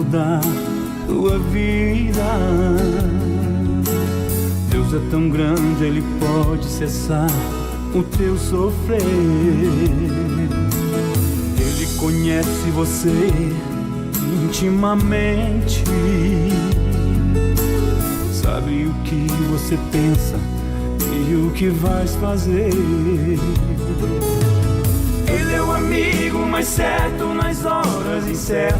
mudar tua vida. Deus é tão grande, Ele pode cessar o teu sofrer. Ele conhece você intimamente, sabe o que você pensa e o que vais fazer. Ele é o amigo mais certo nas horas incertas.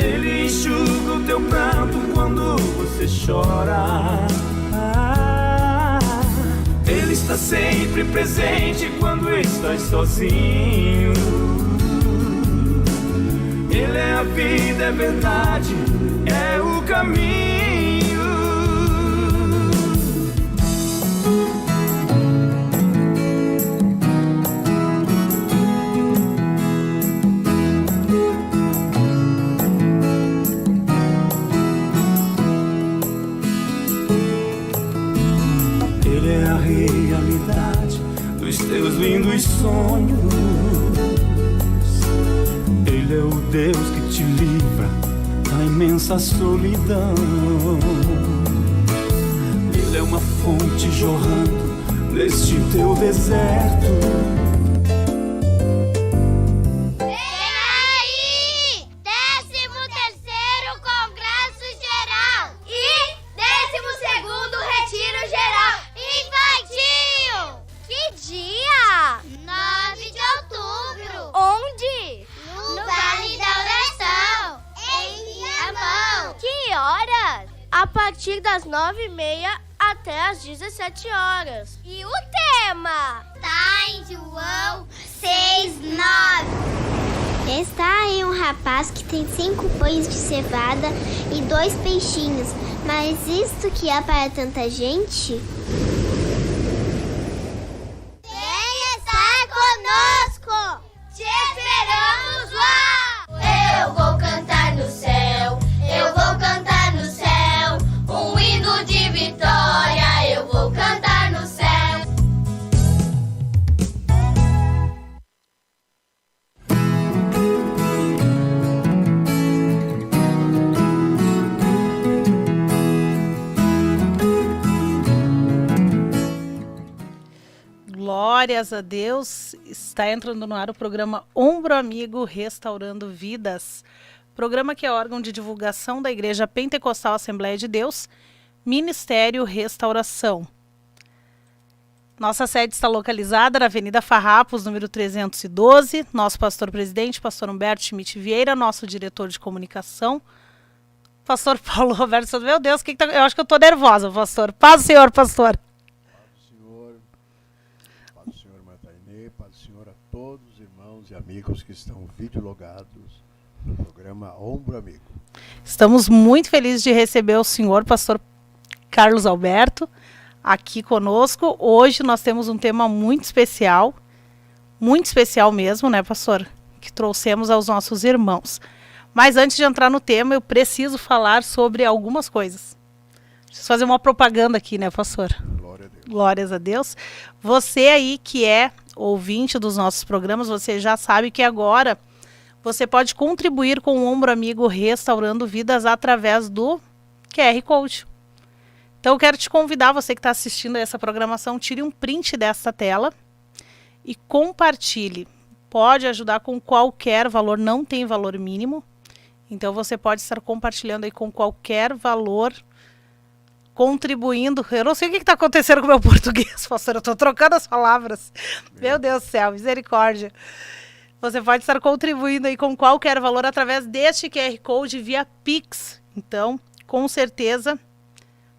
Ele enxuga o teu pranto quando você chora. Ele está sempre presente quando estás sozinho. Ele é a vida, é verdade, é o caminho. Ele é a realidade dos teus lindos sonhos. Ele é o Deus que te livra da imensa solidão. Ele é uma fonte jorrando neste teu deserto. A partir das 9h30 até as 17 horas. E o tema? Tá em João 6:9. Está aí um rapaz que tem 5 pães de cevada e 2 peixinhos. Mas isto que é para tanta gente? Venha estar conosco! Te esperamos lá! Eu vou cantar no céu, eu vou cantar no céu. Um hino de vitória, eu vou cantar no céu. Glórias a Deus, está entrando no ar o programa Ombro Amigo Restaurando Vidas. Programa que é órgão de divulgação da Igreja Pentecostal Assembleia de Deus, Ministério Restauração. Nossa sede está localizada na Avenida Farrapos, número 312. Nosso pastor-presidente, pastor Humberto Schmidt Vieira, nosso diretor de comunicação, pastor Paulo Roberto Santos. Meu Deus, eu acho que eu estou nervosa, pastor. Paz do Senhor, pastor. Paz do Senhor, Matainê, paz do Senhor a todos os irmãos e amigos que estão videologados no programa Ombro Amigo. Estamos muito felizes de receber o senhor pastor Carlos Alberto aqui conosco. Hoje nós temos um tema muito especial mesmo, né, pastor? Que trouxemos aos nossos irmãos. Mas antes de entrar no tema, eu preciso falar sobre algumas coisas. Preciso fazer uma propaganda aqui, né, pastor? Glória a Deus. Glórias a Deus. Você aí que é ouvinte dos nossos programas, você já sabe que agora você pode contribuir com o Ombro Amigo Restaurando Vidas através do QR Code. Então eu quero te convidar, você que está assistindo a essa programação, tire um print dessa tela e compartilhe. Pode ajudar com qualquer valor, não tem valor mínimo. Então você pode estar compartilhando aí com qualquer valor, contribuindo. Eu não sei o que está acontecendo com o meu português, pastor, eu estou trocando as palavras. Meu Deus do céu, misericórdia. Você pode estar contribuindo aí com qualquer valor através deste QR Code via Pix. Então, com certeza,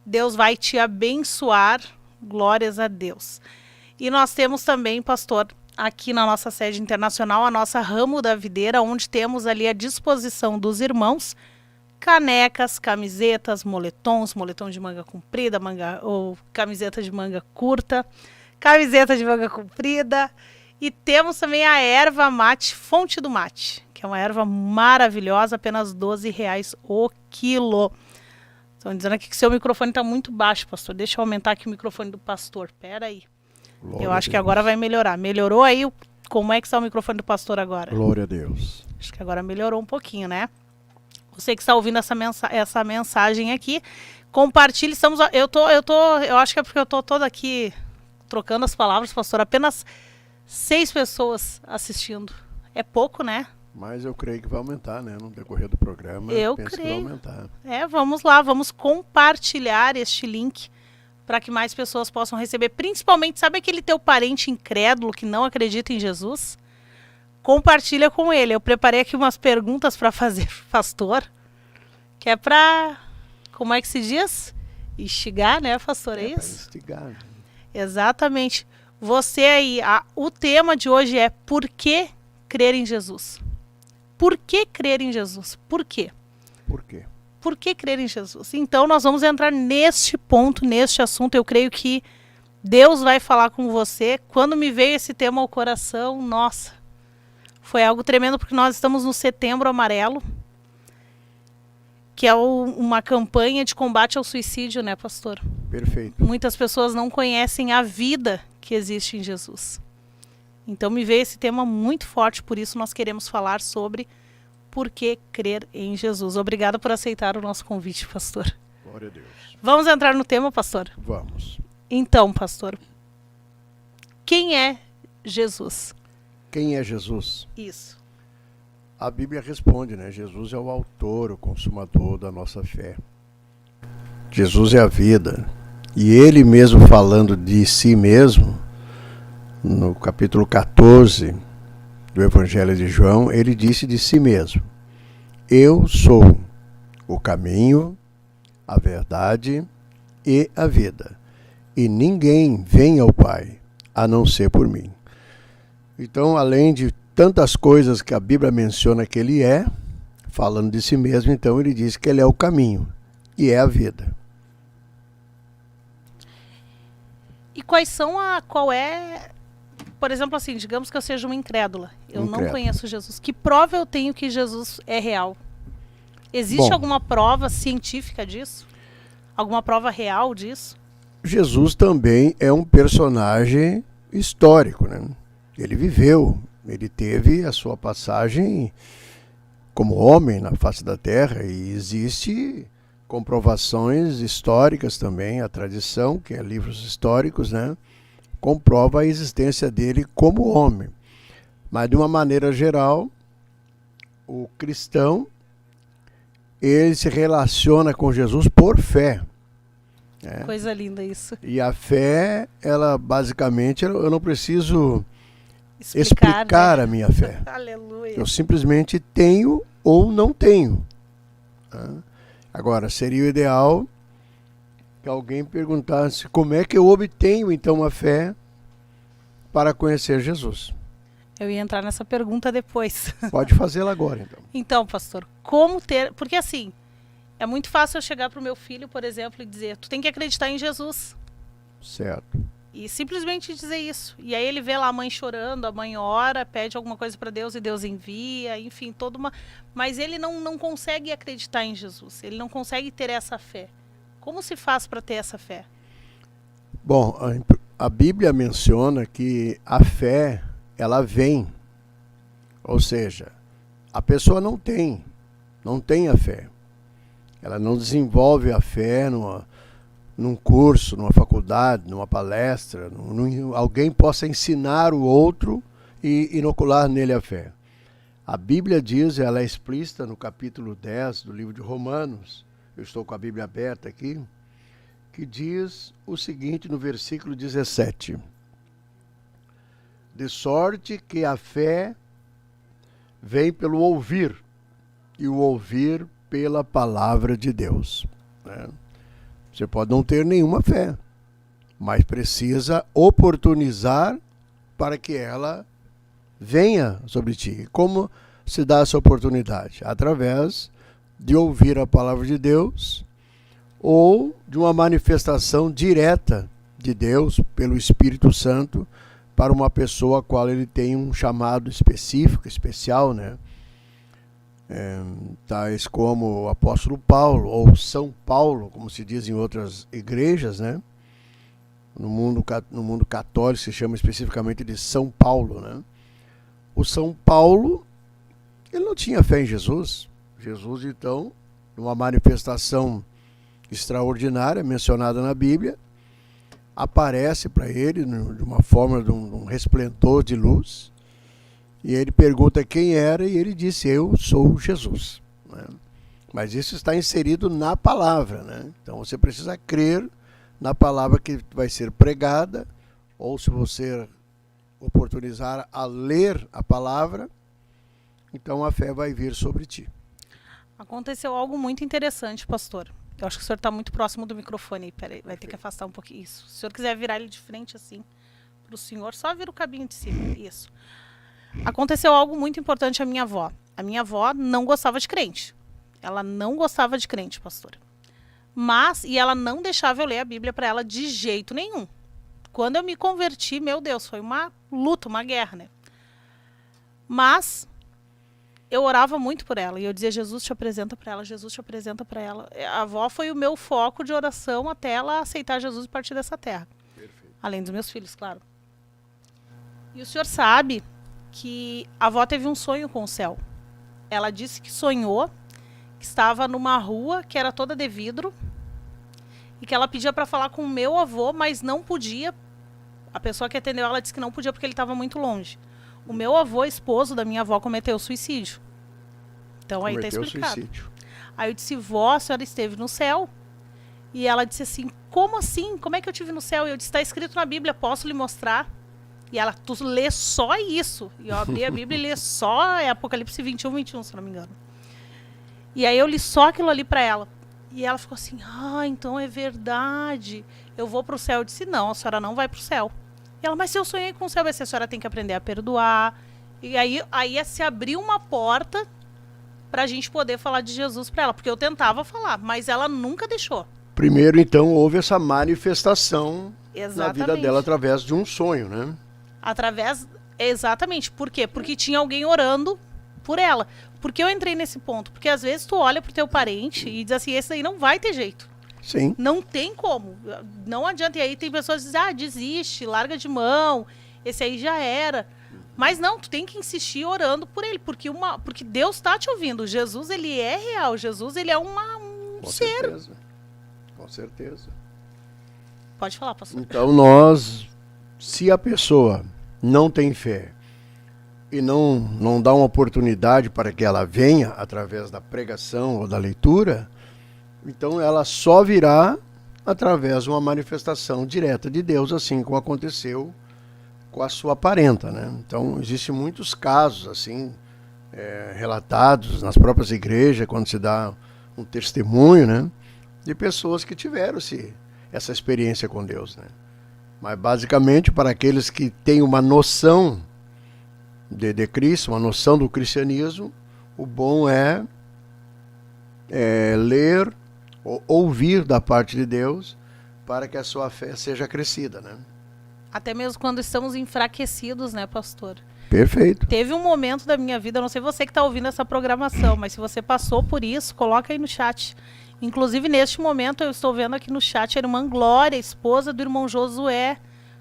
Deus vai te abençoar. Glórias a Deus. E nós temos também, pastor, aqui na nossa sede internacional, a nossa Ramo da Videira, onde temos ali à disposição dos irmãos canecas, camisetas, moletons de manga comprida, ou camiseta de manga curta, camiseta de manga comprida. E temos também a erva mate Fonte do Mate, que é uma erva maravilhosa, apenas R$12 o quilo. Estão dizendo aqui que seu microfone está muito baixo, pastor. Deixa eu aumentar aqui o microfone do pastor. Pera aí. Eu acho que agora vai melhorar. Melhorou aí? Como é que está o microfone do pastor agora? Glória a Deus. Acho que agora melhorou um pouquinho, né? Você que está ouvindo essa mensagem aqui, compartilhe. Eu acho que é porque eu estou toda aqui trocando as palavras, pastor. Apenas 6 pessoas assistindo. É pouco, né? Mas eu creio que vai aumentar, né? No decorrer do programa. Eu penso creio. que vai aumentar. Vamos lá, vamos compartilhar este link para que mais pessoas possam receber. Principalmente, sabe aquele teu parente incrédulo que não acredita em Jesus? Compartilha com ele. Eu preparei aqui umas perguntas para fazer, pastor, que é para, como é que se diz? Instigar, né, pastor? É isso? Instigar. Exatamente. Você aí, o tema de hoje é por que crer em Jesus? Por que crer em Jesus? Por quê? Por quê? Por que crer em Jesus? Então, nós vamos entrar neste ponto, neste assunto. Eu creio que Deus vai falar com você. Quando me veio esse tema ao coração, nossa, foi algo tremendo, porque nós estamos no Setembro Amarelo, que é uma campanha de combate ao suicídio, né, pastor? Perfeito. Muitas pessoas não conhecem a vida que existe em Jesus. Então me veio esse tema muito forte, por isso nós queremos falar sobre por que crer em Jesus. Obrigada por aceitar o nosso convite, pastor. Glória a Deus. Vamos entrar no tema, pastor? Vamos. Então, pastor, quem é Jesus? Quem é Jesus? Isso. A Bíblia responde, né? Jesus é o autor, o consumador da nossa fé. Jesus é a vida. E ele mesmo falando de si mesmo, no capítulo 14 do Evangelho de João, ele disse de si mesmo: eu sou o caminho, a verdade e a vida. E ninguém vem ao Pai a não ser por mim. Então, além de tantas coisas que a Bíblia menciona que ele é, falando de si mesmo, então ele diz que ele é o caminho e é a vida. E qual é, por exemplo, assim, digamos que eu seja uma incrédula. Eu não conheço Jesus. Que prova eu tenho que Jesus é real? Existe alguma prova científica disso? Alguma prova real disso? Jesus também é um personagem histórico, né? Ele viveu, ele teve a sua passagem como homem na face da terra e existe comprovações históricas também, a tradição, que é livros históricos, né, comprova a existência dele como homem. Mas de uma maneira geral, o cristão, ele se relaciona com Jesus por fé. Coisa linda isso. E a fé, ela basicamente, eu não preciso explicar, né, a minha fé. Aleluia. Eu simplesmente tenho ou não tenho. Agora, seria o ideal que alguém perguntasse como é que eu obtenho então a fé para conhecer Jesus. Eu ia entrar nessa pergunta depois. Pode fazê-la agora, então. Então, pastor, como ter... Porque assim, é muito fácil eu chegar para o meu filho, por exemplo, e dizer, tu tem que acreditar em Jesus. Certo. E simplesmente dizer isso. E aí ele vê lá a mãe chorando, a mãe ora, pede alguma coisa para Deus e Deus envia, enfim, toda uma... Mas ele não consegue acreditar em Jesus. Ele não consegue ter essa fé. Como se faz para ter essa fé? Bom, a Bíblia menciona que a fé, ela vem. Ou seja, a pessoa não tem a fé. Ela não desenvolve a fé num curso, numa faculdade, numa palestra, alguém possa ensinar o outro e inocular nele a fé. A Bíblia diz, ela é explícita no capítulo 10 do livro de Romanos, eu estou com a Bíblia aberta aqui, que diz o seguinte no versículo 17: de sorte que a fé vem pelo ouvir, e o ouvir pela palavra de Deus, né? Você pode não ter nenhuma fé, mas precisa oportunizar para que ela venha sobre ti. Como se dá essa oportunidade? Através de ouvir a palavra de Deus ou de uma manifestação direta de Deus pelo Espírito Santo para uma pessoa a qual ele tem um chamado específico, especial, né? Tais como o apóstolo Paulo, ou São Paulo, como se diz em outras igrejas, né? No mundo católico se chama especificamente de São Paulo, né? O São Paulo, Ele não tinha fé em Jesus. Jesus, então, numa manifestação extraordinária, mencionada na Bíblia, aparece para ele de uma forma de um resplendor de luz, e ele pergunta quem era, e ele disse: eu sou Jesus, né? Mas isso está inserido na palavra, né? Então você precisa crer na palavra que vai ser pregada, ou se você oportunizar a ler a palavra, então a fé vai vir sobre ti. Aconteceu algo muito interessante, pastor. Eu acho que o senhor está muito próximo do microfone aí. Peraí, vai ter que afastar um pouquinho. Isso. Se o senhor quiser virar ele de frente assim para o senhor, só vira o cabinho de cima. Isso. Aconteceu algo muito importante à minha avó. A minha avó não gostava de crente. Ela não gostava de crente, pastora. E ela não deixava eu ler a Bíblia para ela de jeito nenhum. Quando eu me converti, meu Deus, foi uma luta, uma guerra, né? Mas eu orava muito por ela. E eu dizia: Jesus te apresenta para ela, Jesus te apresenta para ela. A avó foi o meu foco de oração até ela aceitar Jesus e partir dessa terra. Perfeito. Além dos meus filhos, claro. E o senhor sabe que a avó teve um sonho com o céu. Ela disse que sonhou que estava numa rua que era toda de vidro e que ela pedia para falar com o meu avô, mas não podia. A pessoa que atendeu ela disse que não podia porque ele estava muito longe. O meu avô, esposo da minha avó, cometeu suicídio. Então aí está explicado. Suicídio. Aí eu disse: vó, a senhora esteve no céu? E ela disse assim: como assim? Como é que eu estive no céu? E eu disse: está escrito na Bíblia, posso lhe mostrar? E ela: tu lê só isso. E eu abri a Bíblia e li só Apocalipse 21, se não me engano. E aí eu li só aquilo ali para ela. E ela ficou assim: então é verdade. Eu vou para o céu. Eu disse: não, a senhora não vai para o céu. E ela: mas se eu sonhei com o céu, a senhora tem que aprender a perdoar. E aí se abriu uma porta para a gente poder falar de Jesus para ela. Porque eu tentava falar, mas ela nunca deixou. Primeiro, então, houve essa manifestação na vida Exatamente. dela através de um sonho, né? Exatamente. Por quê? Porque tinha alguém orando por ela. Por que eu entrei nesse ponto? Porque às vezes tu olha pro teu parente e diz assim: esse daí não vai ter jeito. Sim. Não tem como. Não adianta. E aí tem pessoas que dizem: desiste, larga de mão, esse aí já era. Mas não, tu tem que insistir orando por ele, porque Deus está te ouvindo. Jesus, ele é real. Jesus, ele é um Com ser. certeza. Com certeza. Pode falar, pastor. Então se a pessoa não tem fé e não dá uma oportunidade para que ela venha através da pregação ou da leitura, então ela só virá através de uma manifestação direta de Deus, assim como aconteceu com a sua parenta, né? Então existem muitos casos assim relatados nas próprias igrejas, quando se dá um testemunho, né, de pessoas que tiveram essa experiência com Deus, né? Mas basicamente para aqueles que têm uma noção de Cristo, uma noção do cristianismo, o bom é ler ou ouvir da parte de Deus para que a sua fé seja crescida, né? Até mesmo quando estamos enfraquecidos, né, pastor? Perfeito. Teve um momento da minha vida, eu não sei você que está ouvindo essa programação, mas se você passou por isso, coloca aí no chat. Inclusive, neste momento, eu estou vendo aqui no chat a irmã Glória, esposa do irmão Josué.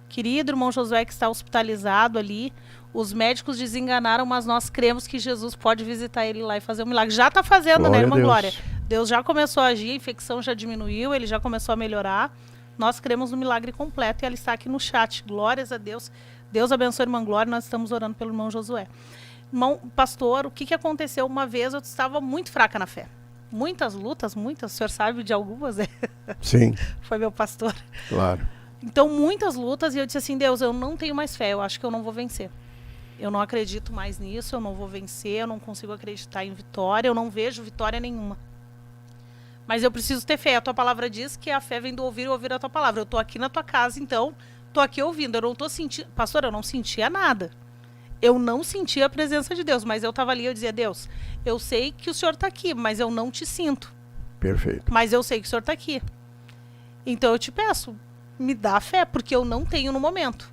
Querido irmão Josué, que está hospitalizado ali. Os médicos desenganaram, mas nós cremos que Jesus pode visitar ele lá e fazer um milagre. Já está fazendo, Glória né, a irmã Deus. Glória? Deus já começou a agir, a infecção já diminuiu, ele já começou a melhorar. Nós cremos no milagre completo e ela está aqui no chat. Glórias a Deus. Deus abençoe a irmã Glória, nós estamos orando pelo irmão Josué. Irmão pastor, o que aconteceu? Uma vez eu estava muito fraca na fé. Muitas lutas, o senhor sabe de algumas, né? Sim, Foi meu pastor. claro. Então, muitas lutas, e eu disse assim: Deus, eu não tenho mais fé, eu acho que eu não vou vencer. Eu não acredito mais nisso, eu não vou vencer, eu não consigo acreditar em vitória, eu não vejo vitória nenhuma. Mas eu preciso ter fé. A tua palavra diz que a fé vem do ouvir e ouvir a tua palavra. Eu estou aqui na tua casa, então, estou aqui ouvindo. Eu não estou sentindo... Pastor, eu não sentia nada. Eu não sentia a presença de Deus, mas eu estava ali e eu dizia: Deus, eu sei que o Senhor está aqui, mas eu não te sinto. Perfeito. Mas eu sei que o Senhor está aqui. Então eu te peço, me dá fé, porque eu não tenho no momento.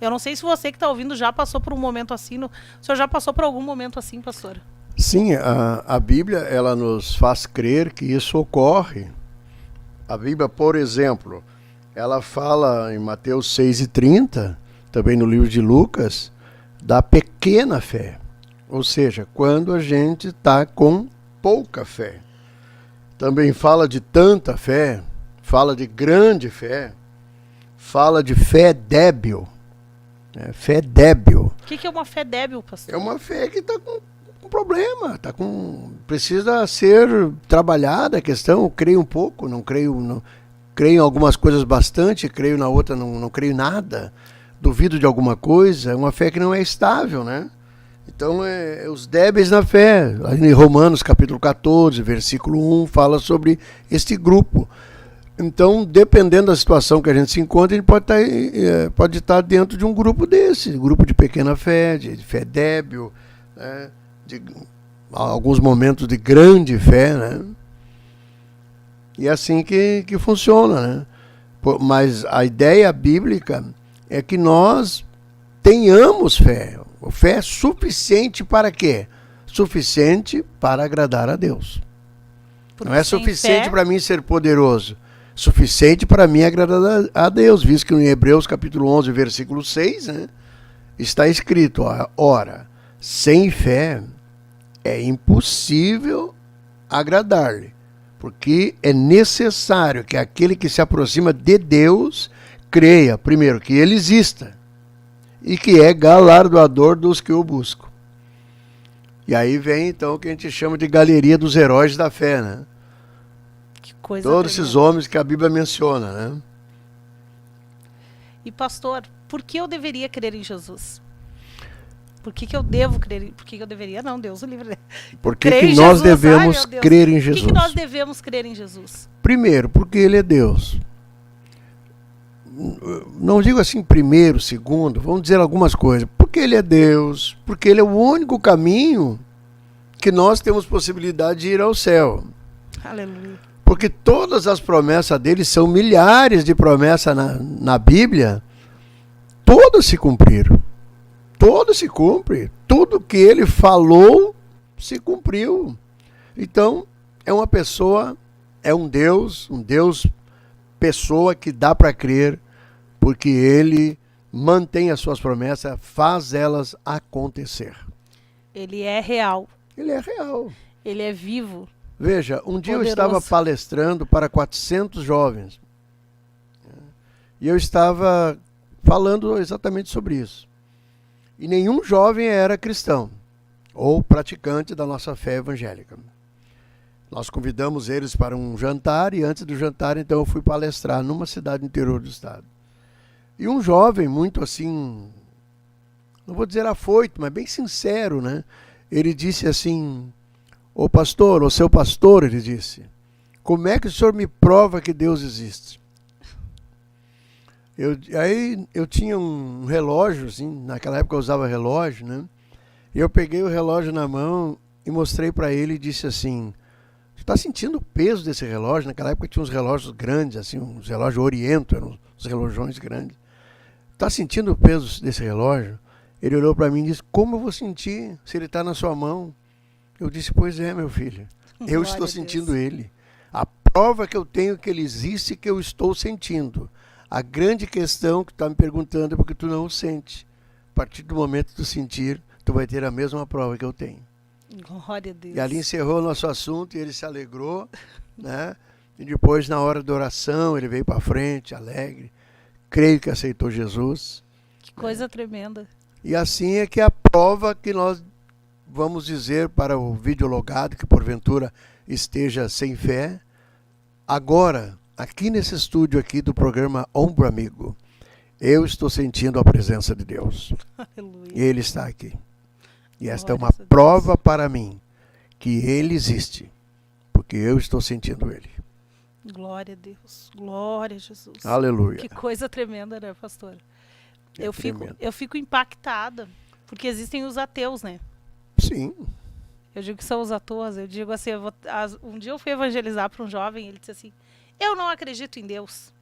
Eu não sei se você que está ouvindo já passou por um momento assim. O senhor já passou por algum momento assim, pastor? Sim, a Bíblia, ela nos faz crer que isso ocorre. A Bíblia, por exemplo, ela fala em Mateus 6:30, também no livro de Lucas, da pequena fé. Ou seja, quando a gente está com pouca fé. Também fala de tanta fé, fala de grande fé, fala de fé débil. Fé débil. O que é uma fé débil, pastor? É uma fé que está com problema, precisa ser trabalhada a questão. Eu creio um pouco, não creio, creio em algumas coisas bastante, creio na outra, não creio em nada. Duvido de alguma coisa, é uma fé que não é estável, né? Então, os débeis na fé. Em Romanos, capítulo 14, versículo 1, fala sobre este grupo. Então, dependendo da situação que a gente se encontra, ele pode estar dentro de um grupo desse, grupo de pequena fé, de fé débil, né? De alguns momentos de grande fé, né? E é assim que funciona, né? Mas a ideia bíblica é que nós tenhamos fé. Fé suficiente para quê? Suficiente para agradar a Deus. Porque não é suficiente para mim ser poderoso. Suficiente para mim agradar a Deus. Visto que em Hebreus capítulo 11, versículo 6, né, está escrito, ora, sem fé é impossível agradar-lhe. Porque é necessário que aquele que se aproxima de Deus creia, primeiro, que ele exista e que é galardoador dos que o buscam. E aí vem, então, o que a gente chama de galeria dos heróis da fé, né? Que coisa Todos tremenda. esses homens que a Bíblia menciona, né? E pastor, por que eu deveria crer em Jesus? Por que eu devo crer? Por que eu deveria? Não, Deus o livre. Por que Crer em nós Jesus? devemos Ai, meu Deus. crer em Por Jesus? que nós devemos crer em Jesus? Primeiro, porque ele é Deus. Não digo assim primeiro, segundo, vamos dizer algumas coisas. Porque ele é Deus, porque ele é o único caminho que nós temos possibilidade de ir ao céu. Aleluia. Porque todas as promessas dele, são milhares de promessas na Bíblia, todas se cumpriram. Todas se cumprem. Tudo que ele falou se cumpriu. Então, é uma pessoa, é um Deus pessoa que dá para crer, porque ele mantém as suas promessas, faz elas acontecer. Ele é real. Ele é real. Ele é vivo. Veja, um dia Poderoso. eu estava palestrando para 400 jovens. E eu estava falando exatamente sobre isso. E nenhum jovem era cristão ou praticante da nossa fé evangélica. Nós convidamos eles para um jantar e antes do jantar, então, eu fui palestrar numa cidade do interior do estado. E um jovem muito assim, não vou dizer afoito, mas bem sincero, né? Ele disse assim, ô pastor, ô seu pastor, ele disse, como é que o senhor me prova que Deus existe? Aí eu tinha um relógio, assim, naquela época eu usava relógio, né? E eu peguei o relógio na mão e mostrei para ele e disse assim, você está sentindo o peso desse relógio? Naquela época tinha uns relógios grandes, assim, uns relógios Oriento, eram uns relógios grandes. Está sentindo o peso desse relógio? Ele olhou para mim e disse, como eu vou sentir se ele está na sua mão? Eu disse, pois é, meu filho, eu estou sentindo ele. A prova que eu tenho que ele existe, que eu estou sentindo. A grande questão que tu está me perguntando é porque tu não o sente. A partir do momento que tu sentir, tu vai ter a mesma prova que eu tenho. Glória a Deus. E ali encerrou o nosso assunto e ele se alegrou, né? E depois, na hora da oração, ele veio para frente, alegre. Creio que aceitou Jesus. Que coisa tremenda. E assim é que é a prova que nós vamos dizer para o videologado que porventura esteja sem fé. Agora, aqui nesse estúdio aqui do programa Ombro Amigo, eu estou sentindo a presença de Deus. Aleluia. Ele está aqui. E esta é Glórias uma a Deus. prova para mim que ele existe, porque eu estou sentindo ele. Glória a Deus. Glória a Jesus. Aleluia. Que coisa tremenda, né, pastor? É tremendo. Eu fico impactada, porque existem os ateus, né? Sim. Eu digo que são os ateus. Eu digo assim, um dia eu fui evangelizar para um jovem, ele disse assim, eu não acredito em Deus.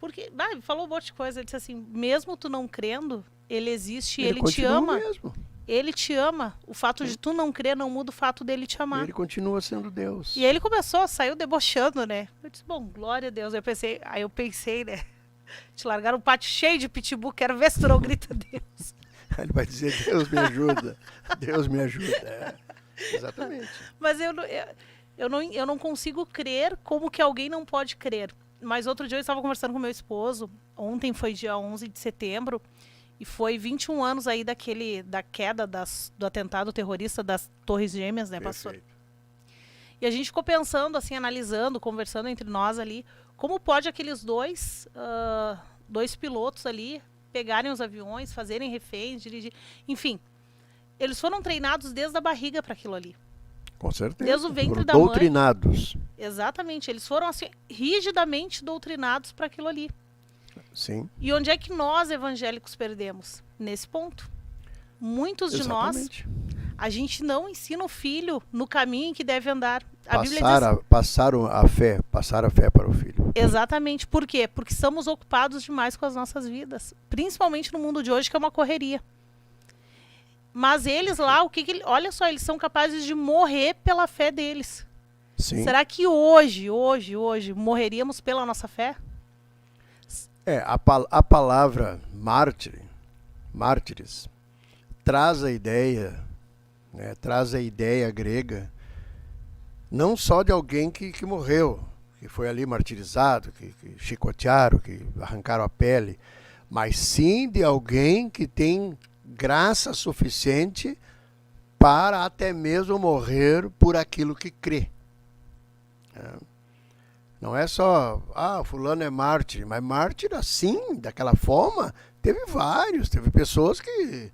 Porque, falou um monte de coisa, ele disse assim, mesmo tu não crendo, ele existe, ele te ama. Mesmo. Ele te ama. O fato de tu não crer não muda o fato dele te amar. Ele continua sendo Deus. E ele saiu debochando, né? Eu disse, bom, glória a Deus. Aí eu pensei, né? Te largaram um pátio cheio de pitbull, quero ver se tu não grita Deus. Ele vai dizer, Deus me ajuda, Deus me ajuda. É, exatamente. Mas eu não consigo crer como que alguém não pode crer. Mas outro dia eu estava conversando com meu esposo, ontem foi dia 11 de setembro, e foi 21 anos aí da queda do atentado terrorista das Torres Gêmeas, né, pastor? Perfeito. E a gente ficou pensando, assim, analisando, conversando entre nós ali, como pode aqueles dois pilotos ali pegarem os aviões, fazerem reféns, dirigir, enfim. Eles foram treinados desde a barriga para aquilo ali. Com certeza. Desde o ventre Foram da mãe. doutrinados. Exatamente, eles foram assim, rigidamente doutrinados para aquilo ali. Sim. E onde é que nós, evangélicos, perdemos? Nesse ponto. Muitos de nós, Exatamente. a gente não ensina o filho no caminho em que deve andar. A Bíblia diz... Passar a fé para o filho. Exatamente. Por quê? Porque estamos ocupados demais com as nossas vidas. Principalmente no mundo de hoje, que é uma correria. Mas eles lá, olha só, eles são capazes de morrer pela fé deles. Sim. Será que hoje, morreríamos pela nossa fé? A palavra mártires, traz a ideia grega, não só de alguém que morreu, que foi ali martirizado, que chicotearam, que arrancaram a pele, mas sim de alguém que tem graça suficiente para até mesmo morrer por aquilo que crê. Não é só, fulano é mártir, mas mártir assim, daquela forma, teve vários, teve pessoas que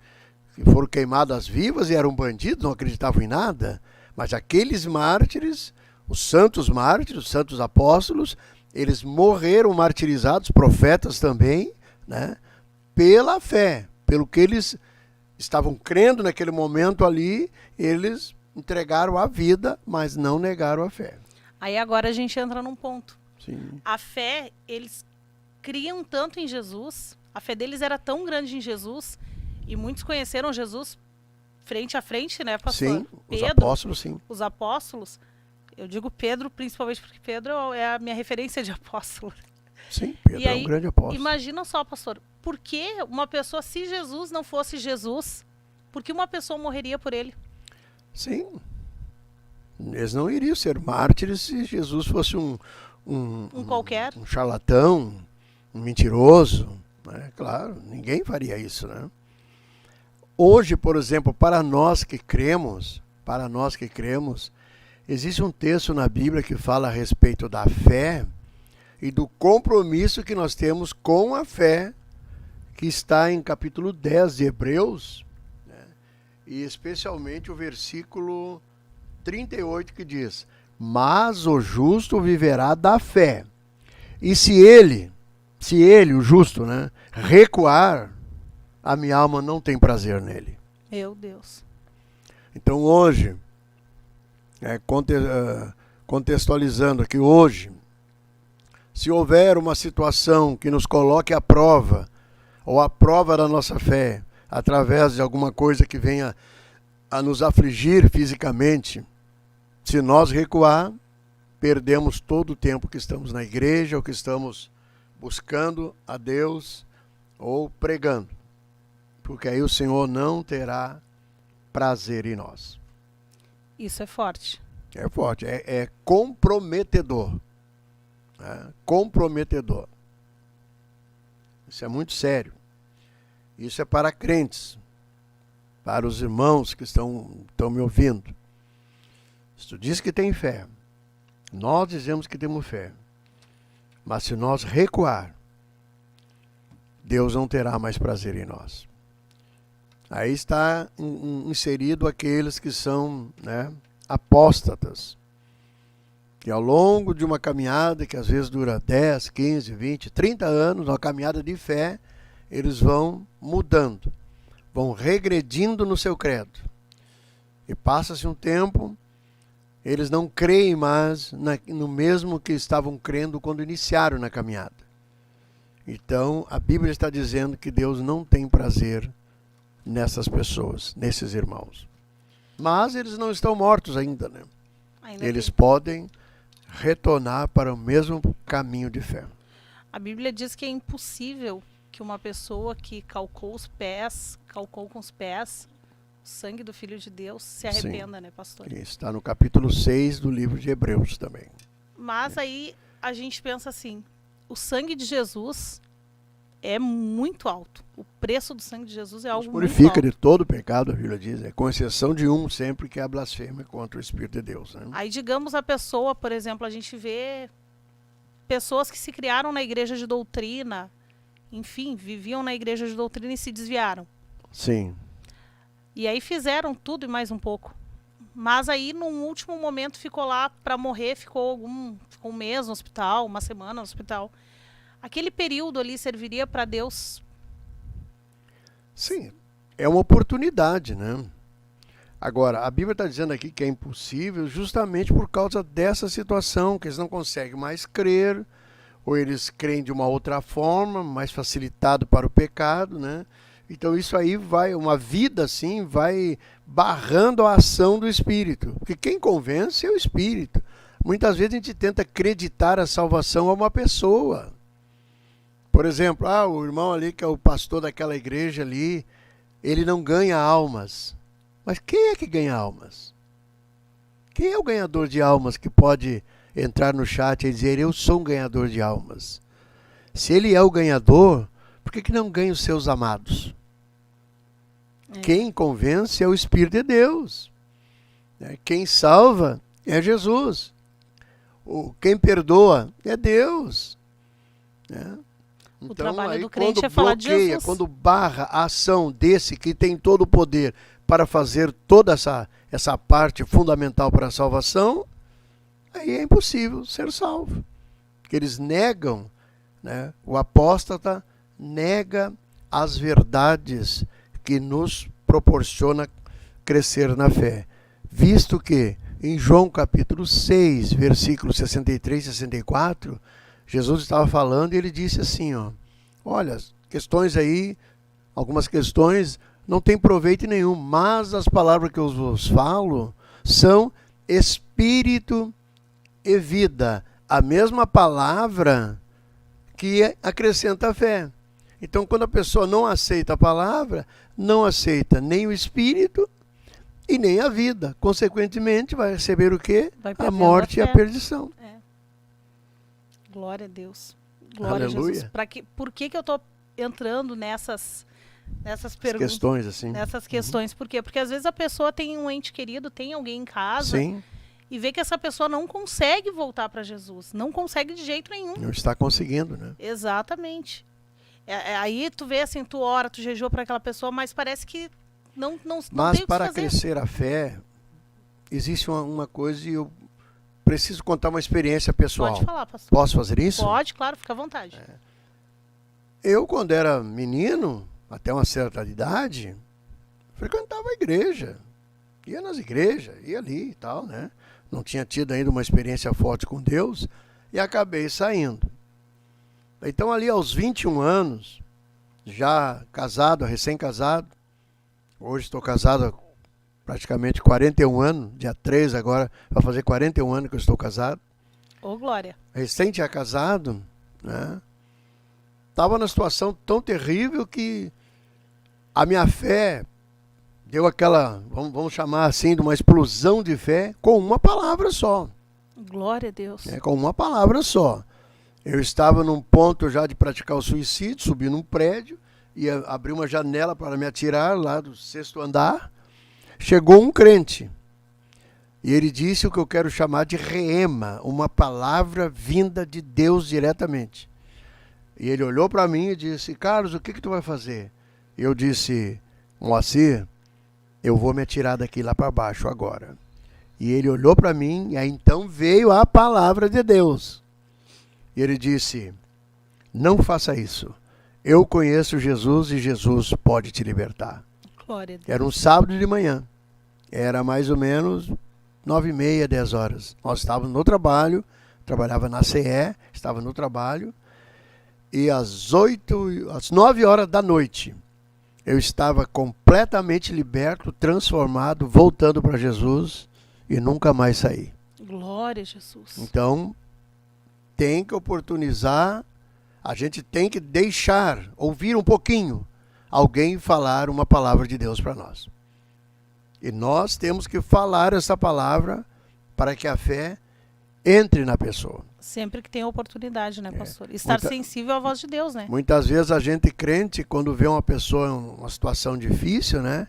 foram queimadas vivas e eram bandidos, não acreditavam em nada, mas aqueles mártires, os santos mártires, os santos apóstolos, eles morreram martirizados, profetas também, né, pela fé, pelo que eles estavam crendo naquele momento ali, eles entregaram a vida, mas não negaram a fé. Aí agora a gente entra num ponto. Sim. A fé, eles criam tanto em Jesus, a fé deles era tão grande em Jesus, e muitos conheceram Jesus frente a frente, né, pastor? Sim, os Pedro, apóstolos, sim. Os apóstolos, eu digo Pedro principalmente porque Pedro é a minha referência de apóstolo. Sim, Pedro E aí, é um grande apóstolo. Imagina só, pastor, por que uma pessoa, se Jesus não fosse Jesus, por que uma pessoa morreria por ele? Sim. Eles não iriam ser mártires se Jesus fosse um qualquer. Um charlatão, um mentiroso. Né? Claro, ninguém faria isso, né? Hoje, por exemplo, para nós que cremos, existe um texto na Bíblia que fala a respeito da fé e do compromisso que nós temos com a fé, que está em capítulo 10 de Hebreus, né? E especialmente o versículo 38, que diz: mas o justo viverá da fé. E se ele, o justo, né, recuar, a minha alma não tem prazer nele. Meu Deus. Então hoje, contextualizando aqui, hoje, se houver uma situação que nos coloque à prova, ou à prova da nossa fé, através de alguma coisa que venha a nos afligir fisicamente, se nós recuar, perdemos todo o tempo que estamos na igreja, ou que estamos buscando a Deus, ou pregando. Porque aí o Senhor não terá prazer em nós. Isso é forte. É forte, é comprometedor. Comprometedor. Isso é muito sério. Isso é para crentes, para os irmãos que estão me ouvindo. Se tu diz que tem fé, nós dizemos que temos fé, mas se nós recuar, Deus não terá mais prazer em nós. Aí está inserido aqueles que são, né, apóstatas, que ao longo de uma caminhada que às vezes dura 10, 15, 20, 30 anos, uma caminhada de fé, eles vão mudando, vão regredindo no seu credo. E passa-se um tempo, eles não creem mais no mesmo que estavam crendo quando iniciaram na caminhada. Então, a Bíblia está dizendo que Deus não tem prazer nessas pessoas, nesses irmãos. Mas eles não estão mortos ainda, né? Eles podem retornar para o mesmo caminho de fé. A Bíblia diz que é impossível que uma pessoa que calcou com os pés o sangue do Filho de Deus se arrependa, né, pastor? Está no capítulo 6 do livro de Hebreus também. Mas aí a gente pensa assim, o sangue de Jesus é muito alto. O preço do sangue de Jesus é algo muito alto. Purifica de todo pecado, a Bíblia diz, com exceção de um sempre, que é a blasfêmia contra o Espírito de Deus. Né? Aí, digamos, a pessoa, por exemplo, a gente vê pessoas que se criaram na igreja de doutrina, enfim, viviam na igreja de doutrina e se desviaram. Sim. E aí fizeram tudo e mais um pouco. Mas aí, num último momento, ficou lá para morrer, ficou um mês no hospital, uma semana no hospital. Aquele período ali serviria para Deus? Sim, é uma oportunidade, né? Agora, a Bíblia está dizendo aqui que é impossível justamente por causa dessa situação, que eles não conseguem mais crer, ou eles creem de uma outra forma, mais facilitado para o pecado, né? Então isso aí vai, uma vida assim, vai barrando a ação do Espírito. Porque quem convence é o Espírito. Muitas vezes a gente tenta acreditar a salvação a uma pessoa. Por exemplo, o irmão ali que é o pastor daquela igreja ali, ele não ganha almas. Mas quem é que ganha almas? Quem é o ganhador de almas que pode entrar no chat e dizer, eu sou um ganhador de almas? Se ele é o ganhador, por que não ganha os seus amados? Quem convence é o Espírito de Deus. Quem salva é Jesus. Quem perdoa é Deus. O Então, trabalho aí, do crente quando é falar de bloqueia, Jesus. quando barra a ação desse que tem todo o poder para fazer toda essa parte fundamental para a salvação, aí é impossível ser salvo. Porque eles negam, né? O apóstata nega as verdades que nos proporciona crescer na fé. Visto que em João capítulo 6, versículos 63 e 64, Jesus estava falando e ele disse assim, olha, questões aí, algumas questões não tem proveito nenhum, mas as palavras que eu vos falo são espírito e vida. A mesma palavra que acrescenta a fé. Então, quando a pessoa não aceita a palavra, não aceita nem o espírito e nem a vida. Consequentemente, vai receber o quê? A morte e a perdição. Glória a Deus. Glória Aleluia. a Jesus. Por que eu estou entrando nessas perguntas? Questões assim. Nessas questões. Por quê? Porque às vezes a pessoa tem um ente querido, tem alguém em casa. Sim. E vê que essa pessoa não consegue voltar para Jesus. Não consegue de jeito nenhum. Não está conseguindo, né? Exatamente. Aí tu vê assim, tu ora, tu jejua para aquela pessoa, mas parece que não Mas tem o que para fazer. crescer a fé, existe uma coisa e eu preciso contar uma experiência pessoal. Pode falar, pastor. Posso fazer isso? Pode, claro, fica à vontade. Eu, quando era menino, até uma certa idade, frequentava a igreja. Ia nas igrejas, ia ali e tal, né? Não tinha tido ainda uma experiência forte com Deus e acabei saindo. Então, ali aos 21 anos, já casado, recém-casado, hoje estou casado há praticamente 41 anos, dia 3 agora, vai fazer 41 anos que eu estou casado. Ô, glória. Recém tinha casado, né? Estava numa situação tão terrível que a minha fé deu aquela, vamos chamar assim, de uma explosão de fé com uma palavra só. Glória a Deus. Com uma palavra só. Eu estava num ponto já de praticar o suicídio, subi num prédio, ia abrir uma janela para me atirar lá do 6º andar. Chegou um crente e ele disse o que eu quero chamar de reema, uma palavra vinda de Deus diretamente. E ele olhou para mim e disse, Carlos, o que tu vai fazer? Eu disse, Moacir, eu vou me atirar daqui lá para baixo agora. E ele olhou para mim e aí então veio a palavra de Deus. E ele disse, não faça isso. Eu conheço Jesus e Jesus pode te libertar. Glória a Deus. Era um sábado de manhã. Era mais ou menos 9h30, 10 horas. Nós estávamos no trabalho, trabalhava na CE, estava no trabalho. E às 9 horas da noite, eu estava completamente liberto, transformado, voltando para Jesus e nunca mais saí. Glória a Jesus. Então, tem que oportunizar A gente tem que deixar, ouvir um pouquinho, alguém falar uma palavra de Deus para nós. E nós temos que falar essa palavra para que a fé entre na pessoa. Sempre que tem oportunidade, né, pastor? Estar sensível à voz de Deus, né? Muitas vezes a gente crente, quando vê uma pessoa em uma situação difícil, né,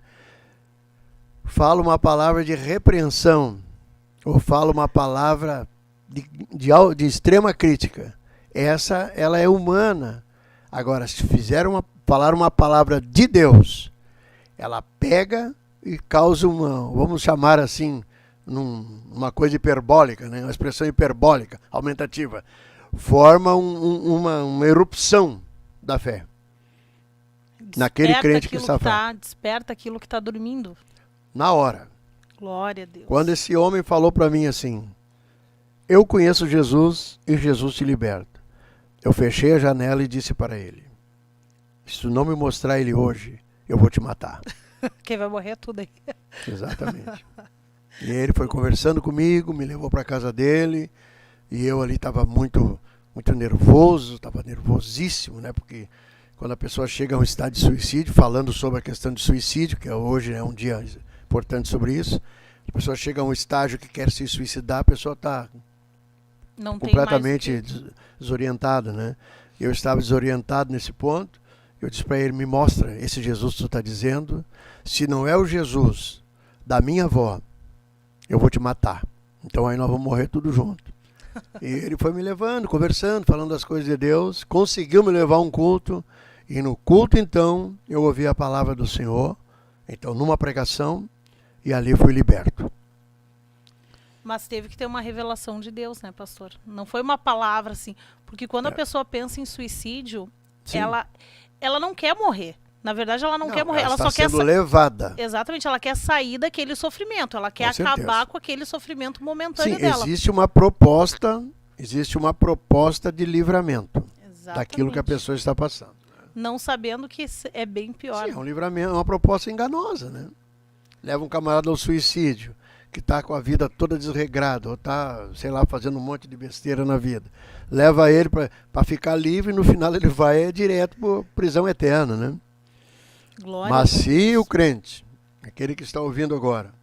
fala uma palavra de repreensão, ou fala uma palavra de extrema crítica. Ela é humana. Agora, se falar uma palavra de Deus, ela pega e causa vamos chamar assim, uma coisa hiperbólica, né? Uma expressão hiperbólica, aumentativa. Forma uma erupção da fé. Naquele crente que está falando. Desperta aquilo que está dormindo. Na hora. Glória a Deus. Quando esse homem falou para mim assim, eu conheço Jesus e Jesus te liberta. Eu fechei a janela e disse para ele, se tu não me mostrar ele hoje, eu vou te matar. Quem vai morrer é tudo aí. Exatamente. E ele foi conversando comigo, me levou para a casa dele, e eu ali estava muito nervoso, estava nervosíssimo, né? Porque quando a pessoa chega a um estado de suicídio, falando sobre a questão de suicídio, que hoje é um dia importante sobre isso, a pessoa chega a um estágio que quer se suicidar, a pessoa está completamente desorientada, né? Eu estava desorientado nesse ponto, eu disse para ele, me mostra esse Jesus que tu está dizendo, se não é o Jesus da minha avó, eu vou te matar. Então aí nós vamos morrer tudo junto. E ele foi me levando, conversando, falando das coisas de Deus, conseguiu me levar a um culto, e no culto então eu ouvi a palavra do Senhor, então numa pregação, e ali fui liberto. Mas teve que ter uma revelação de Deus, né, pastor? Não foi uma palavra assim, porque quando a pessoa pensa em suicídio, ela não quer morrer. Na verdade, ela não quer morrer, ela só quer sendo levada. Exatamente, ela quer sair daquele sofrimento, ela quer acabar com aquele sofrimento momentâneo dela. Existe uma proposta de livramento daquilo que a pessoa está passando. Não sabendo que é bem pior. Sim, é um livramento, é uma proposta enganosa, né? Leva um camarada ao suicídio, que está com a vida toda desregrada, ou está, sei lá, fazendo um monte de besteira na vida. Leva ele para ficar livre e no final ele vai direto para prisão eterna, né? Glória Mas se o crente, aquele que está ouvindo agora,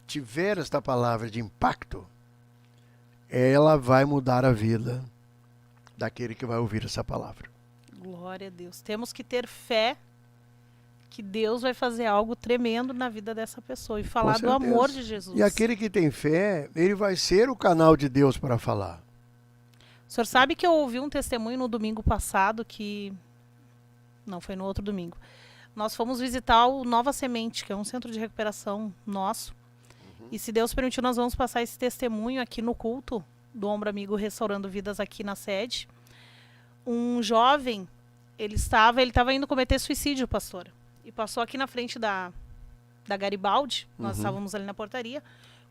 tiver esta palavra de impacto, ela vai mudar a vida daquele que vai ouvir essa palavra. Glória a Deus. Temos que ter fé que Deus vai fazer algo tremendo na vida dessa pessoa e falar do amor de Jesus. E aquele que tem fé, ele vai ser o canal de Deus para falar. O senhor sabe que eu ouvi um testemunho no domingo passado que... Não, foi no outro domingo. Nós fomos visitar o Nova Semente, que é um centro de recuperação nosso. E se Deus permitir, nós vamos passar esse testemunho aqui no culto do Ombro Amigo Restaurando Vidas aqui na sede. Um jovem, ele estava indo cometer suicídio, pastor. E passou aqui na frente da Garibaldi, nós estávamos ali na portaria.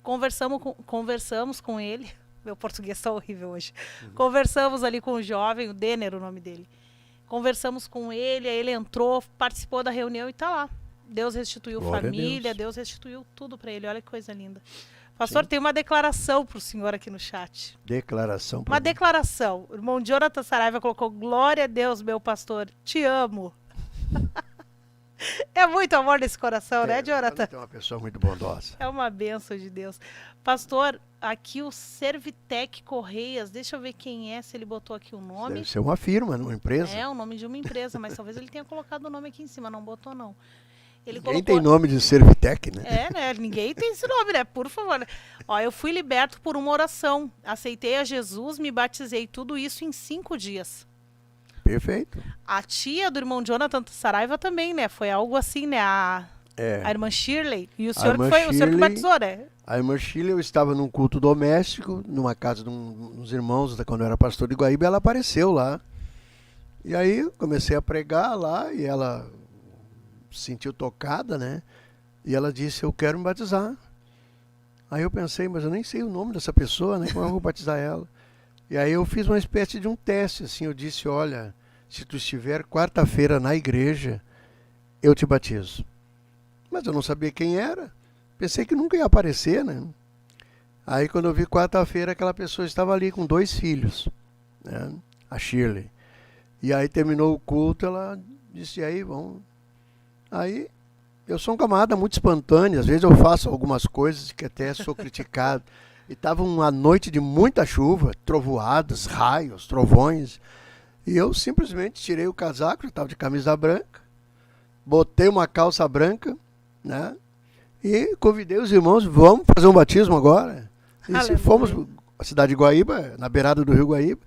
Conversamos com ele. Meu português está horrível hoje. Conversamos ali com o jovem, o Denner, o nome dele. Conversamos com ele, aí ele entrou, participou da reunião e está lá. Deus restituiu família, Deus restituiu tudo para ele. Olha que coisa linda. Pastor, tem uma declaração para o senhor aqui no chat. Declaração? Uma declaração. O irmão Jonathan Saraiva colocou, glória a Deus, meu pastor, te amo. É muito amor nesse coração, né, Jonathan? É uma pessoa muito bondosa. É uma bênção de Deus. Pastor, aqui o Servitec Correias, deixa eu ver quem é, se ele botou aqui o nome. Deve ser uma firma, uma empresa. É, o nome de uma empresa, mas talvez ele tenha colocado o nome aqui em cima, não botou não. Ninguém tem nome de Servitec, né? É, né? Ninguém tem esse nome, né? Por favor. Ó, eu fui liberto por uma oração. Aceitei a Jesus, me batizei. Tudo isso em 5 dias. Perfeito. A tia do irmão Jonathan Saraiva também, né? Foi algo assim, né? A irmã Shirley. E o senhor, o senhor que batizou, né? A irmã Shirley, eu estava num culto doméstico, numa casa de uns irmãos, quando eu era pastor de Guaíba, ela apareceu lá. E aí eu comecei a pregar lá e ela se sentiu tocada, né? E ela disse, eu quero me batizar. Aí eu pensei, mas eu nem sei o nome dessa pessoa, né? Como eu vou batizar ela? E aí eu fiz uma espécie de um teste, assim, eu disse, olha, se tu estiver quarta-feira na igreja, eu te batizo. Mas eu não sabia quem era, pensei que nunca ia aparecer, né? Aí quando eu vi quarta-feira, aquela pessoa estava ali com 2 filhos, né? A Shirley. E aí terminou o culto, ela disse, e aí, vamos... Aí, eu sou um camarada muito espontâneo, às vezes eu faço algumas coisas que até sou criticado. E estava uma noite de muita chuva, trovoadas, raios, trovões. E eu simplesmente tirei o casaco, eu estava de camisa branca, botei uma calça branca, né? E convidei os irmãos, vamos fazer um batismo agora. E fomos à cidade de Guaíba, na beirada do Rio Guaíba.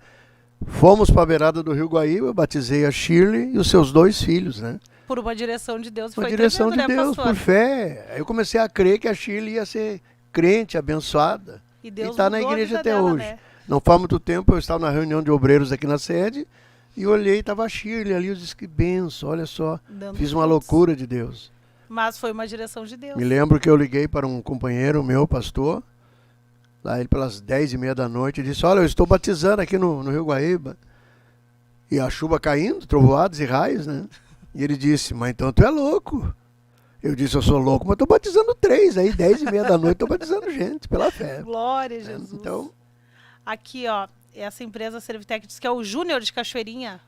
Fomos para a beirada do Rio Guaíba, batizei a Shirley e os seus 2 filhos, né? Por uma direção de Deus. Uma Foi direção tremendo, de né, Deus, pastor? por fé. Aí eu comecei a crer que a Shirley ia ser crente, abençoada. E E Deus está na mudou a igreja vida até dela, hoje. né? Não faz muito tempo, eu estava na reunião de obreiros aqui na sede e olhei, estava a Shirley ali, eu disse que benção, olha só. Dando Fiz uma frutos. loucura de Deus. Mas foi uma direção de Deus. Me lembro que eu liguei para um companheiro meu, pastor, lá ele pelas 10h30 da noite, e disse, olha, eu estou batizando aqui no Rio Guaíba. E a chuva caindo, trovoadas e raios, né? E ele disse, mas então tu é louco. Eu disse, eu sou louco, mas estou batizando 3, aí 10h30 da noite estou batizando gente, pela fé. Glória a Jesus. Então, Aqui, ó, essa empresa Servitec diz que é o Júnior de Cachoeirinha.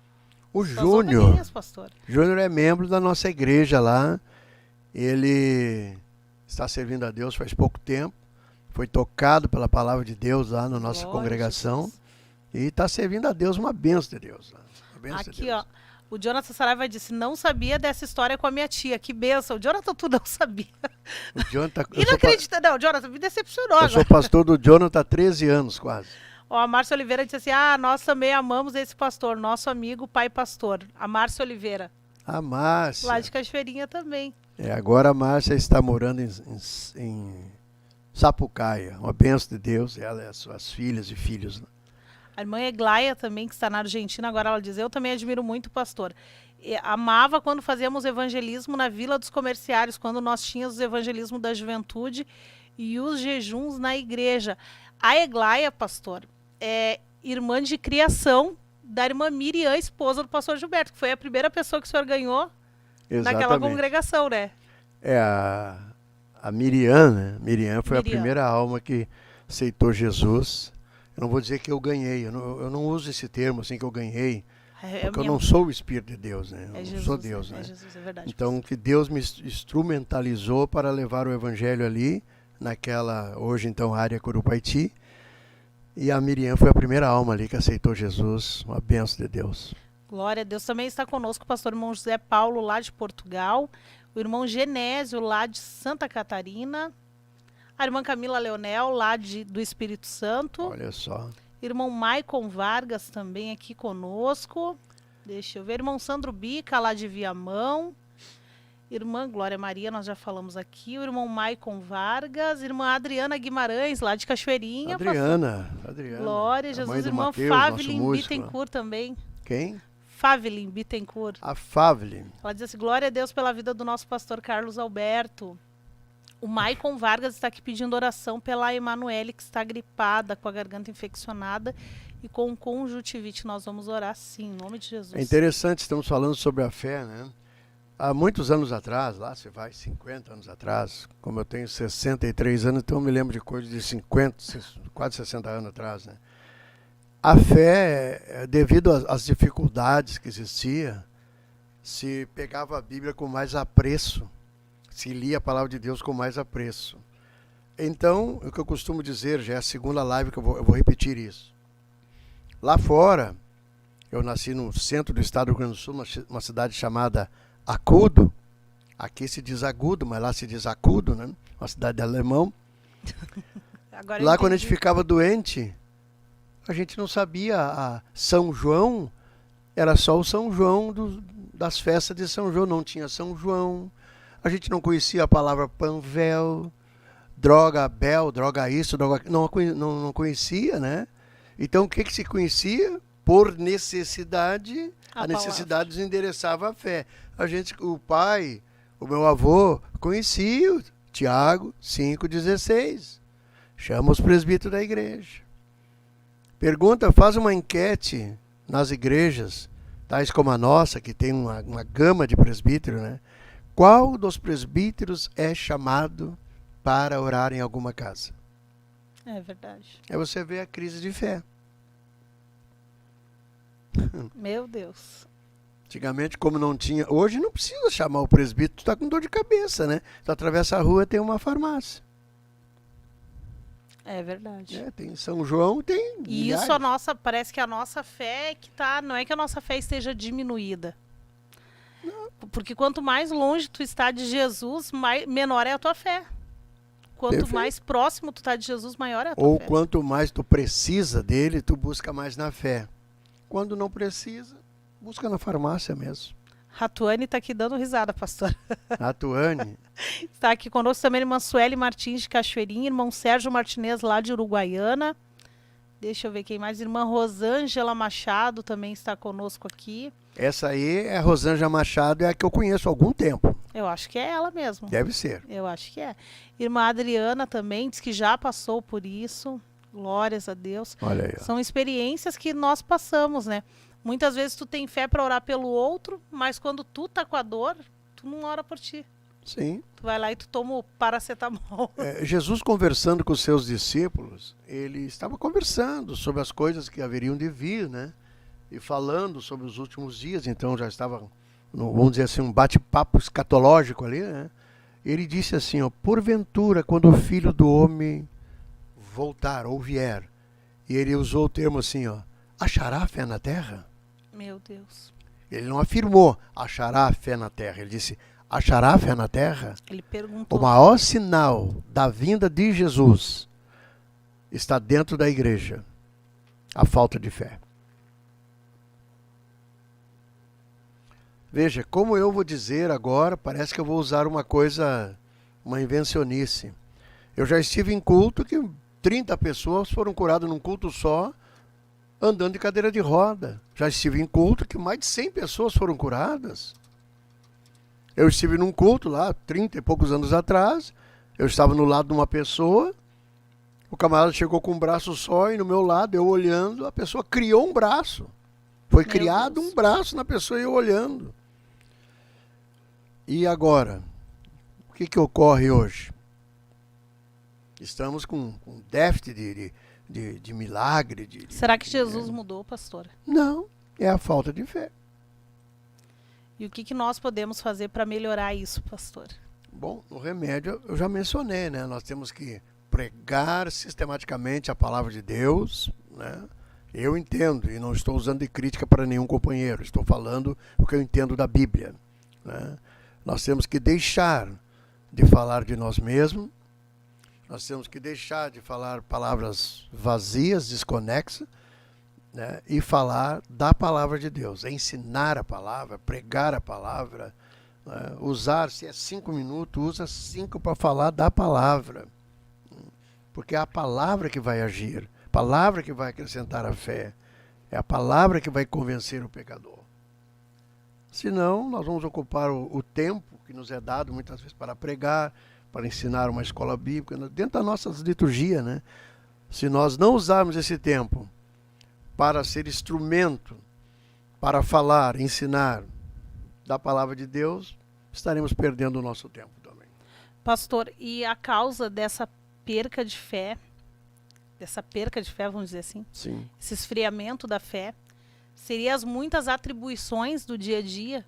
o Suas Júnior, ovelhinhas, pastor. Júnior é membro da nossa igreja lá. Ele está servindo a Deus faz pouco tempo. Foi tocado pela palavra de Deus lá na nossa Glória a congregação. Jesus. E está servindo a Deus, uma bênção de Deus. Uma bênção de Aqui, Deus. ó, o Jonathan Saraiva disse, não sabia dessa história com a minha tia. Que bênção. O Jonathan, tu não sabia. O Jonathan, Não, Jonathan, me decepcionou eu sou agora. pastor do Jonathan há 13 anos quase. Ó, a Márcia Oliveira disse assim, nós também amamos esse pastor, nosso amigo, pai pastor. A Márcia Oliveira, A Márcia. lá de Cachoeirinha também. Agora a Márcia está morando em Sapucaia. Uma bênção de Deus, ela e as suas filhas e filhos. A irmã Eglaia também, que está na Argentina, agora ela diz, eu também admiro muito o pastor. Amava quando fazíamos evangelismo na Vila dos Comerciários, quando nós tínhamos o evangelismo da juventude e os jejuns na igreja. A Eglaia, pastor, é irmã de criação da irmã Miriam, esposa do pastor Gilberto, que foi a primeira pessoa que o senhor ganhou naquela Exatamente. congregação, né? A Miriam, né? Miriam foi a Miriam. primeira alma que aceitou Jesus. Eu não vou dizer que eu ganhei, eu não uso esse termo assim que eu ganhei, porque eu não sou o Espírito de Deus, né? Eu não sou Deus, né? É Jesus, é verdade. Então, que Deus me instrumentalizou para levar o evangelho ali, naquela, hoje então, área Curupaiti. E a Miriam foi a primeira alma ali que aceitou Jesus, uma bênção de Deus. Glória a Deus. Também está conosco o pastor irmão José Paulo, lá de Portugal. O irmão Genésio, lá de Santa Catarina. A irmã Camila Leonel, lá do Espírito Santo. Olha só. Irmão Maicon Vargas, também aqui conosco. Deixa eu ver. Irmão Sandro Bica, lá de Viamão. Irmã Glória Maria, nós já falamos aqui. O irmão Maicon Vargas. Irmã Adriana Guimarães, lá de Cachoeirinha. Adriana. Glória a a Jesus. mãe do Irmã Mateus, nosso Favelin músico, Bittencourt também. Quem? Favelin Bittencourt. A Favli. Ela diz assim, glória a Deus pela vida do nosso pastor Carlos Alberto. O Maicon Vargas está aqui pedindo oração pela Emanuele, que está gripada, com a garganta infeccionada e com conjuntivite. Nós vamos orar sim, em nome de Jesus. É interessante, estamos falando sobre a fé, né? Há muitos anos atrás, lá você vai, 50 anos atrás, como eu tenho 63 anos, então eu me lembro de coisas de 50, quase 60 anos atrás, né? A fé, devido às dificuldades que existia, se pegava a Bíblia com mais apreço, se lia a palavra de Deus com mais apreço. Então, o que eu costumo dizer, já é a segunda live que eu vou repetir isso. Lá fora, eu nasci no centro do estado do Rio Grande do Sul, uma cidade chamada Acudo. Aqui se diz Agudo, mas lá se diz Acudo, né? Uma cidade de alemão. Agora eu Lá quando a entendi. gente ficava doente, a gente não sabia. A São João era só o São João das festas de São João, não tinha São João. A gente não conhecia a palavra panvel, droga bel, droga isso, droga não conhecia, né? Então o que se conhecia? Por necessidade, a necessidade nos endereçava a fé. O pai, o meu avô, conhecia o Tiago 5,16. Chama os presbíteros da igreja. Pergunta, faz uma enquete nas igrejas, tais como a nossa, que tem uma gama de presbíteros, né? Qual dos presbíteros é chamado para orar em alguma casa? É verdade. Aí você vê a crise de fé. Meu Deus. Antigamente, como não tinha... Hoje não precisa chamar o presbítero, tu está com dor de cabeça, né? Tu atravessa a rua, tem uma farmácia. É verdade. Tem São João, tem E milhares. isso parece que a nossa fé é que tá, não é que a nossa fé esteja diminuída. Porque quanto mais longe tu está de Jesus, menor é a tua fé. Quanto Perfeito. mais próximo tu está de Jesus, maior é a tua Ou fé. quanto mais tu precisa dele, tu busca mais na fé. Quando não precisa, busca na farmácia mesmo. Ratuane está aqui dando risada, pastor. A Tuane, Está aqui conosco também a irmã Sueli Martins de Cachoeirinha, irmão Sérgio Martinez lá de Uruguaiana. Deixa eu ver quem mais. Irmã Rosângela Machado também está conosco aqui. essa aí é a Rosângela Machado, é a que eu conheço há algum tempo. Eu acho que é ela mesmo. Deve ser. Eu acho que é. Irmã Adriana também diz que já passou por isso. Glórias a Deus. Olha aí. Ó. São experiências que nós passamos, né? Muitas vezes tu tem fé para orar pelo outro, mas quando tu tá com a dor, tu não ora por ti. Sim. Tu vai lá e tu toma o paracetamol. Jesus conversando com os seus discípulos, ele estava conversando sobre as coisas que haveriam de vir, né? E falando sobre os últimos dias, então já estava, vamos dizer assim, um bate-papo escatológico ali, né? Ele disse assim, ó, porventura, quando o Filho do Homem voltar ou vier, e ele usou o termo assim, ó, achará fé na terra? Meu Deus. Ele não afirmou, achará fé na terra, ele disse, achará fé na terra? Ele O perguntou. maior sinal da vinda de Jesus está dentro da igreja, a falta de fé. Veja, como eu vou dizer agora, parece que eu vou usar uma coisa, uma invencionice. Eu já estive em culto que 30 pessoas foram curadas num culto só, andando de cadeira de roda. Já estive em culto que mais de 100 pessoas foram curadas. Eu estive num culto lá, 30 e poucos anos atrás, eu estava no lado de uma pessoa, o camarada chegou com um braço só e no meu lado, eu olhando, a pessoa criou um braço. Foi Meu criado Deus. um braço na pessoa e eu olhando. E agora? O que ocorre hoje? Estamos com déficit de milagre. Será que Jesus mudou, pastora? Não, é a falta de fé. E o que nós podemos fazer para melhorar isso, pastor? Bom, o remédio eu já mencionei, né? Nós temos que pregar sistematicamente a palavra de Deus, né? Eu entendo, e não estou usando de crítica para nenhum companheiro, estou falando o que eu entendo da Bíblia, né? Nós temos que deixar de falar de nós mesmos, nós temos que deixar de falar palavras vazias, desconexas, né? E falar da palavra de Deus, ensinar a palavra, pregar a palavra, né? Usar, se é 5 minutos, usa 5 para falar da palavra, porque é a palavra que vai agir, a palavra que vai acrescentar a fé, é a palavra que vai convencer o pecador. Senão, nós vamos ocupar o tempo que nos é dado muitas vezes para pregar, para ensinar uma escola bíblica, dentro da nossa liturgia, né? Se nós não usarmos esse tempo para ser instrumento, para falar, ensinar da palavra de Deus, estaremos perdendo o nosso tempo também. Pastor, e a causa dessa perca de fé, vamos dizer assim, Sim. esse esfriamento da fé, seria as muitas atribuições do dia a dia?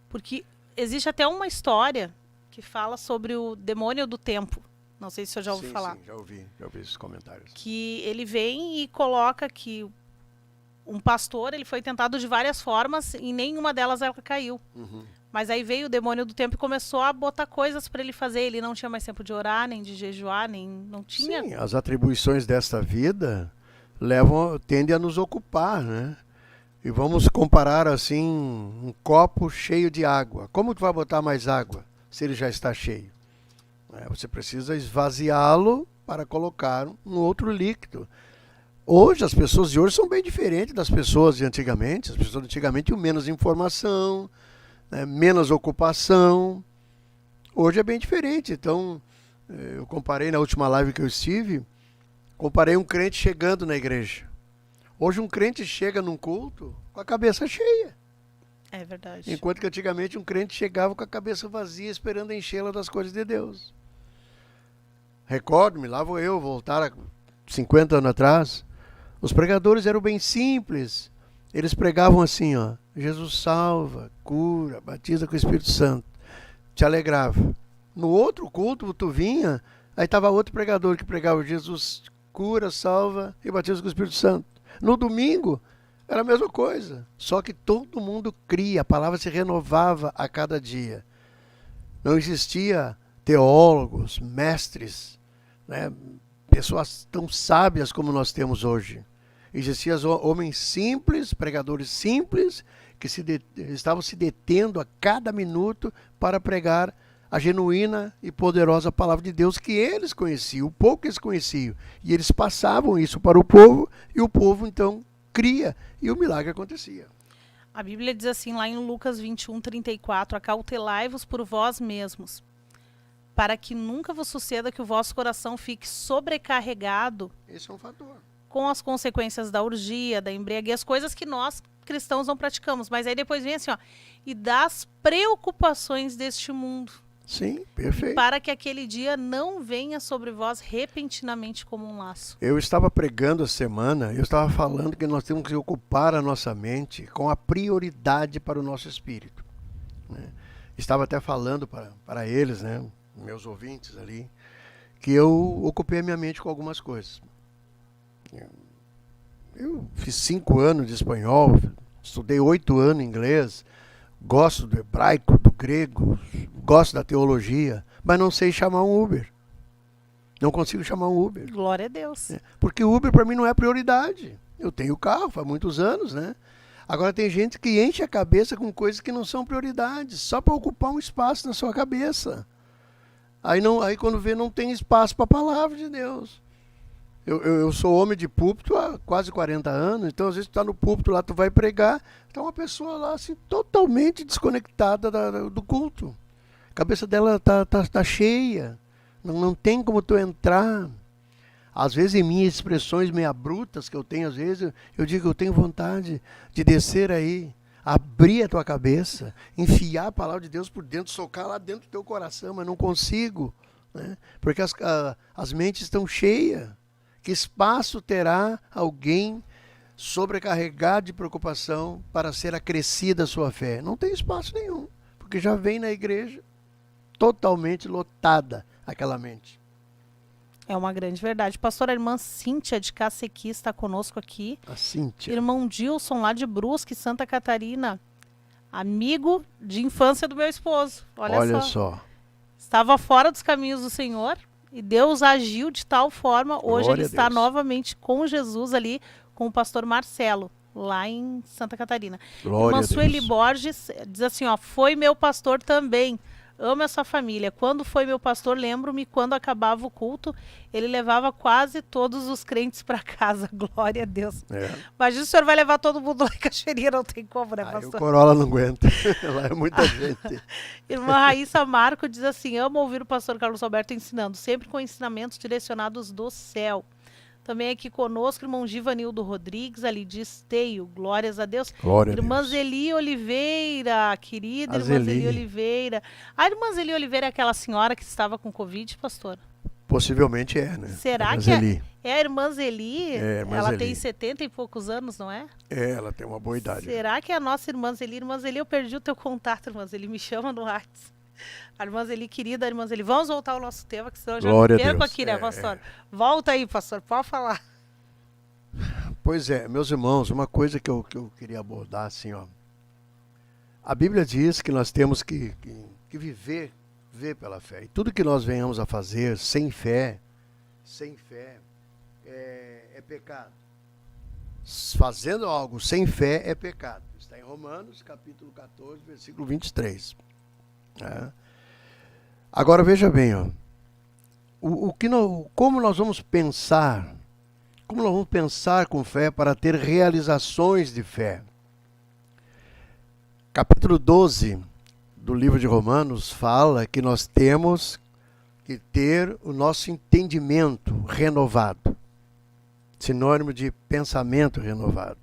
Porque existe até uma história que fala sobre o demônio do tempo. Não sei se o senhor já ouviu falar. Sim, já ouvi esses comentários. Que ele vem e coloca que um pastor, ele foi tentado de várias formas e nenhuma delas ela caiu. Uhum. Mas aí veio o demônio do tempo e começou a botar coisas para ele fazer. Ele não tinha mais tempo de orar, nem de jejuar, não tinha. Sim, as atribuições desta vida tendem a nos ocupar, né? E vamos comparar assim, um copo cheio de água. Como tu vai botar mais água se ele já está cheio? Você precisa esvaziá-lo para colocar um outro líquido. Hoje, as pessoas de hoje são bem diferentes das pessoas de antigamente. As pessoas de antigamente tinham menos informação, né, menos ocupação. Hoje é bem diferente. Então, eu comparei na última live que eu estive, comparei um crente chegando na igreja. Hoje um crente chega num culto com a cabeça cheia. É verdade. Enquanto que antigamente um crente chegava com a cabeça vazia, esperando enchê-la das coisas de Deus. Recordo-me, lá vou eu voltar a 50 anos atrás. Os pregadores eram bem simples. Eles pregavam assim, ó, Jesus salva, cura, batiza com o Espírito Santo. Te alegrava. No outro culto, tu vinha, aí estava outro pregador que pregava Jesus cura, salva e batiza com o Espírito Santo. No domingo, era a mesma coisa, só que todo mundo cria, a palavra se renovava a cada dia. Não existia teólogos, mestres, né, pessoas tão sábias como nós temos hoje. Existiam homens simples, pregadores simples, que estavam se detendo a cada minuto para pregar a genuína e poderosa palavra de Deus que eles conheciam, o pouco que eles conheciam. E eles passavam isso para o povo, e o povo então cria, e o milagre acontecia. A Bíblia diz assim, lá em Lucas 21:34, acautelai-vos por vós mesmos, para que nunca vos suceda que o vosso coração fique sobrecarregado. Esse é um fator. Com as consequências da orgia, da embriaguez, coisas que nós cristãos não praticamos. Mas aí depois vem assim, ó, e das preocupações deste mundo. Sim, perfeito. Para que aquele dia não venha sobre vós repentinamente como um laço. Eu estava pregando a semana, eu estava falando que nós temos que ocupar a nossa mente com a prioridade para o nosso espírito, né? Estava até falando para eles, né, meus ouvintes ali, que eu ocupei a minha mente com algumas coisas. Eu fiz 5 anos de espanhol, estudei 8 anos em inglês, gosto do hebraico, do grego, gosto da teologia, mas não sei chamar um Uber. Não consigo chamar um Uber. Glória a Deus. Porque Uber para mim não é prioridade. Eu tenho carro faz muitos anos, né? Agora tem gente que enche a cabeça com coisas que não são prioridades, só para ocupar um espaço na sua cabeça. Aí quando vê, não tem espaço para a palavra de Deus. Eu sou homem de púlpito há quase 40 anos, então às vezes tu está no púlpito lá, tu vai pregar, está uma pessoa lá assim, totalmente desconectada do culto. A cabeça dela tá cheia, não tem como tu entrar. Às vezes em minhas expressões meia brutas que eu tenho, às vezes eu digo, eu tenho vontade de descer aí, abrir a tua cabeça, enfiar a palavra de Deus por dentro, socar lá dentro do teu coração, mas não consigo, né? Porque as mentes estão cheias. Que espaço terá alguém sobrecarregado de preocupação para ser acrescida a sua fé? Não tem espaço nenhum, porque já vem na igreja totalmente lotada aquela mente. É uma grande verdade. Pastora, a irmã Cíntia de Cacequi está conosco aqui. A Cíntia. Irmão Dilson, lá de Brusque, Santa Catarina. Amigo de infância do meu esposo. Olha só. Estava fora dos caminhos do Senhor. E Deus agiu de tal forma, hoje ele está novamente com Jesus ali, com o pastor Marcelo, lá em Santa Catarina. Irmã Sueli Borges diz assim, ó, foi meu pastor também, amo essa família. Quando foi meu pastor, lembro-me, quando acabava o culto, ele levava quase todos os crentes para casa, glória a Deus. Imagina o senhor vai levar todo mundo lá em Cachoeirinha, não tem como, né, pastor? O Corolla não aguenta, lá é muita gente. Irmã Raíssa Marco diz assim, amo ouvir o pastor Carlos Alberto ensinando, sempre com ensinamentos direcionados do céu. Também aqui conosco, irmão Givanildo Rodrigues, ali de Esteio, glórias a Deus. Glória irmã a Deus. Zeli Oliveira, querida irmã Zeli Oliveira. A irmã Zeli Oliveira é aquela senhora que estava com Covid, pastor? Possivelmente é, né? Será que é a irmã Zeli? É, irmã ela Zeli. tem 70 e poucos anos, não é? É, ela tem uma boa idade. Será que é a nossa irmã Zeli? Irmã Zeli, eu perdi o teu contato, irmã Zeli, me chama no WhatsApp. A irmã Zeli, querida irmã Zeli, vamos voltar ao nosso tema, que senão eu já me perco aqui, né, pastor? Volta aí, pastor, pode falar. Pois é, meus irmãos, uma coisa que eu queria abordar assim, ó. A Bíblia diz que nós temos que viver pela fé. E tudo que nós venhamos a fazer sem fé é pecado. Fazendo algo sem fé é pecado. Está em Romanos, capítulo 14, versículo 23. Agora veja bem, ó. Como nós vamos pensar com fé para ter realizações de fé? Capítulo 12 do livro de Romanos fala que nós temos que ter o nosso entendimento renovado. Sinônimo de pensamento renovado.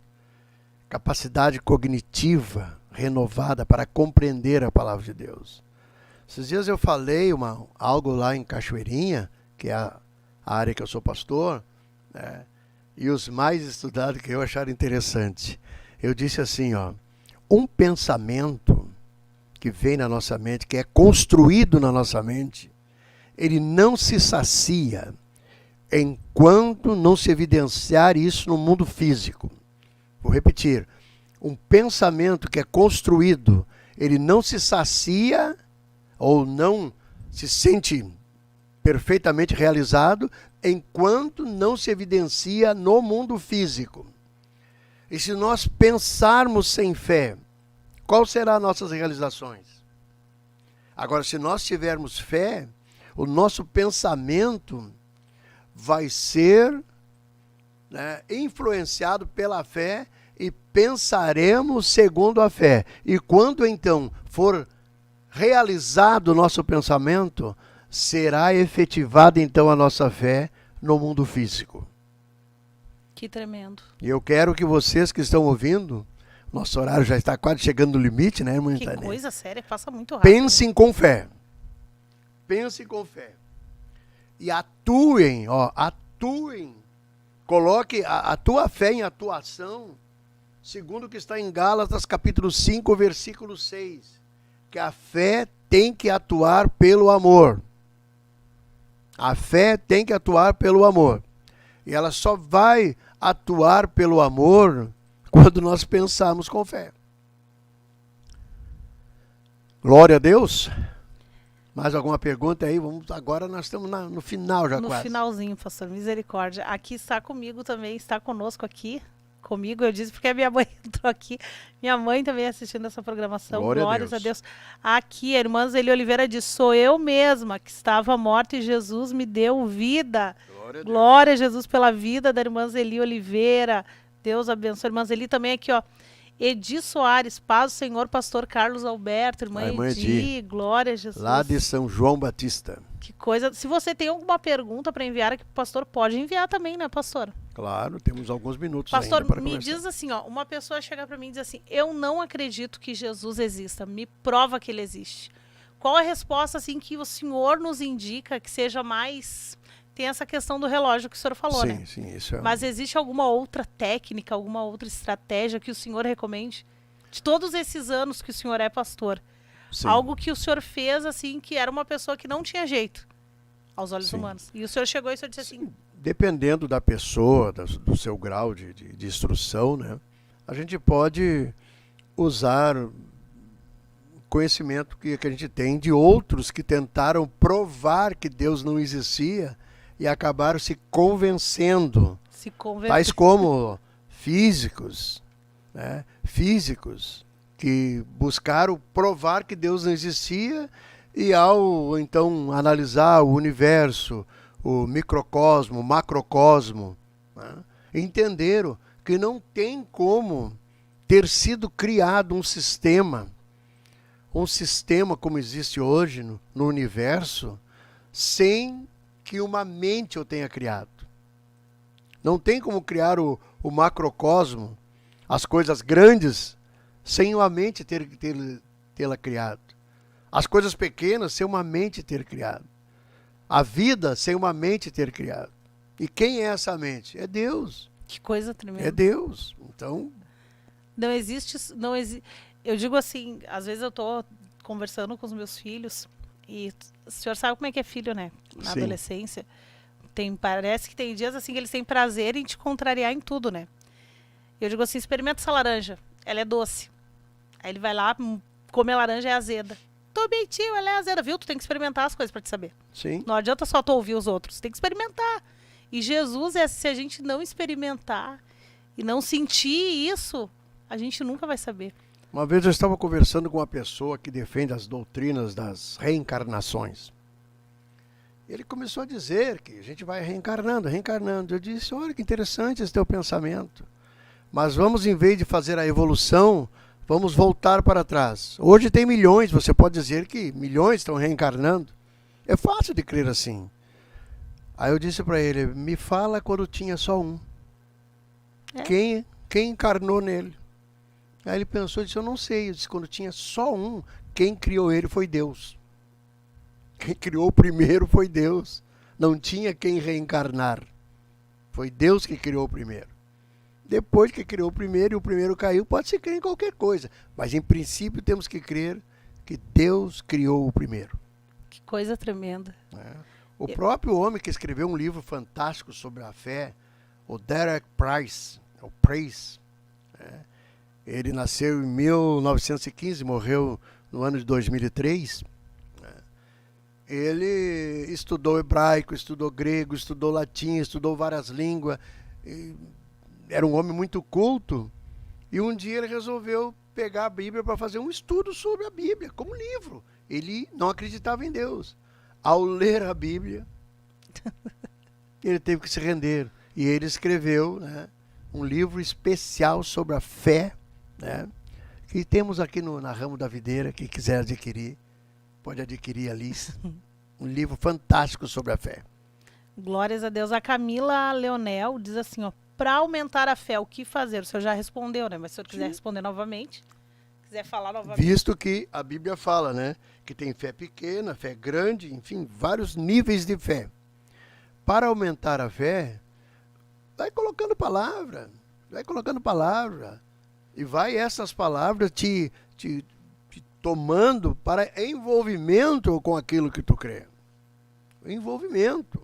Capacidade cognitiva renovada para compreender a palavra de Deus. Esses dias eu falei algo lá em Cachoeirinha, que é a área que eu sou pastor, né? E os mais estudados que eu acharam interessante. Eu disse assim, ó, um pensamento que vem na nossa mente, que é construído na nossa mente, ele não se sacia enquanto não se evidenciar isso no mundo físico. Vou repetir, um pensamento que é construído, ele não se sacia ou não se sente perfeitamente realizado enquanto não se evidencia no mundo físico. E se nós pensarmos sem fé, qual serão as nossas realizações? Agora, se nós tivermos fé, o nosso pensamento vai ser, né, influenciado pela fé e pensaremos segundo a fé. E quando então for realizado o nosso pensamento, será efetivada então a nossa fé no mundo físico. Que tremendo. E eu quero que vocês que estão ouvindo, nosso horário já está quase chegando no limite, né, irmã Que Tânia? coisa séria, passa muito rápido. Pensem com fé. Pensem com fé. E atuem, ó, atuem. Coloque a tua fé em atuação, segundo o que está em Gálatas capítulo 5, versículo 6. Que a fé tem que atuar pelo amor. A fé tem que atuar pelo amor. E ela só vai atuar pelo amor quando nós pensarmos com fé. Glória a Deus. Mais alguma pergunta aí? Agora nós estamos no final já No quase. finalzinho, pastor, misericórdia. Aqui está comigo também, está conosco aqui. Comigo, eu disse porque a minha mãe entrou aqui. Minha mãe também assistindo essa programação. Glórias a Deus. Aqui, a irmã Zeli Oliveira diz, sou eu mesma que estava morta e Jesus me deu vida. Glória a Jesus pela vida da irmã Zeli Oliveira. Deus abençoe. Irmã Zeli também aqui, ó. Edi Soares, paz do Senhor, pastor Carlos Alberto, irmã Edi, glória a Jesus. Lá de São João Batista. Que coisa. Se você tem alguma pergunta para enviar aqui pro pastor, pode enviar também, né, pastor? Claro, temos alguns minutos Pastor, ainda para me conversar. diz assim, ó, uma pessoa chega para mim e diz assim, eu não acredito que Jesus exista, me prova que ele existe. Qual a resposta assim que o senhor nos indica que seja mais... Tem essa questão do relógio que o senhor falou, né? Sim, isso é. Mas existe alguma outra técnica, alguma outra estratégia que o senhor recomende? De todos esses anos que o senhor é pastor. Sim. Algo que o senhor fez, assim, que era uma pessoa que não tinha jeito aos olhos humanos. E o senhor chegou e o senhor disse assim... Dependendo da pessoa, do seu grau de instrução, né? A gente pode usar conhecimento que a gente tem de outros que tentaram provar que Deus não existia e acabaram se convencendo. Tais como físicos, né? Físicos que buscaram provar que Deus não existia e ao então analisar o universo, o microcosmo, o macrocosmo, né? Entenderam que não tem como ter sido criado um sistema como existe hoje no universo, sem que uma mente o tenha criado. Não tem como criar o macrocosmo, as coisas grandes, sem uma mente tê-la criado. As coisas pequenas, sem uma mente ter criado. A vida, sem uma mente ter criado. E quem é essa mente? É Deus. Que coisa tremenda. É Deus. Então... Não existe... Eu digo assim, às vezes eu tô conversando com os meus filhos e o senhor sabe como é que é filho, né? Na Sim. adolescência. Parece que tem dias assim que eles têm prazer em te contrariar em tudo, né? Eu digo assim, experimenta essa laranja, ela é doce. Aí ele vai lá, come a laranja, é azeda. Tô bem, tio, ela é azeda, viu? Tu tem que experimentar as coisas pra te saber. Sim. Não adianta só tu ouvir os outros, tem que experimentar. E Jesus, se a gente não experimentar e não sentir isso, a gente nunca vai saber. Uma vez eu estava conversando com uma pessoa que defende as doutrinas das reencarnações. Ele começou a dizer que a gente vai reencarnando. Eu disse, olha que interessante esse teu pensamento. Mas vamos, em vez de fazer a evolução, vamos voltar para trás. Hoje tem milhões, você pode dizer que milhões estão reencarnando. É fácil de crer assim. Aí eu disse para ele, me fala quando tinha só um. Quem encarnou nele? Aí ele pensou e disse, eu não sei. Eu disse, quando tinha só um, quem criou ele foi Deus. Quem criou o primeiro foi Deus. Não tinha quem reencarnar. Foi Deus que criou o primeiro. depois que criou o primeiro e o primeiro caiu, pode-se crer em qualquer coisa. Mas, em princípio, temos que crer que Deus criou o primeiro. Que coisa tremenda. O próprio homem que escreveu um livro fantástico sobre a fé, o Derek Price, ele nasceu em 1915, morreu no ano de 2003. Ele estudou hebraico, estudou grego, estudou latim, estudou várias línguas. Era um homem muito culto. E um dia ele resolveu pegar a Bíblia para fazer um estudo sobre a Bíblia, como livro. Ele não acreditava em Deus. Ao ler a Bíblia, ele teve que se render. E ele escreveu, né, um livro especial sobre a fé, né, que temos aqui na Ramo da Videira. Quem quiser adquirir, pode adquirir ali. Um livro fantástico sobre a fé. Glórias a Deus. A Camila Leonel diz assim, ó, para aumentar a fé, o que fazer? O senhor já respondeu, né? Mas se o senhor quiser responder novamente, quiser falar novamente. Visto que a Bíblia fala, né, que tem fé pequena, fé grande, enfim, vários níveis de fé. Para aumentar a fé, vai colocando palavra, e vai essas palavras te tomando para envolvimento com aquilo que tu crê. Envolvimento.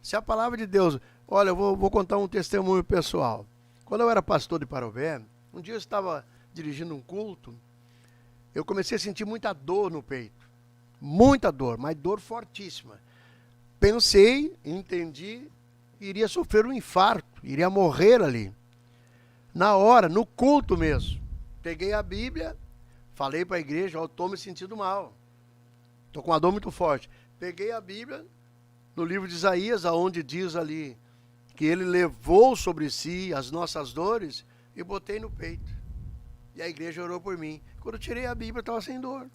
Se a palavra de Deus... Olha, eu vou contar um testemunho pessoal. Quando eu era pastor de Parobé, um dia eu estava dirigindo um culto, eu comecei a sentir muita dor no peito. Muita dor, mas dor fortíssima. Pensei, entendi, iria sofrer um infarto, iria morrer ali. Na hora, no culto mesmo, peguei a Bíblia, falei para a igreja, eu estou me sentindo mal. Estou com uma dor muito forte. Peguei a Bíblia, no livro de Isaías, aonde diz ali que ele levou sobre si as nossas dores, e botei no peito. E a igreja orou por mim. Quando eu tirei a Bíblia, eu estava sem dor.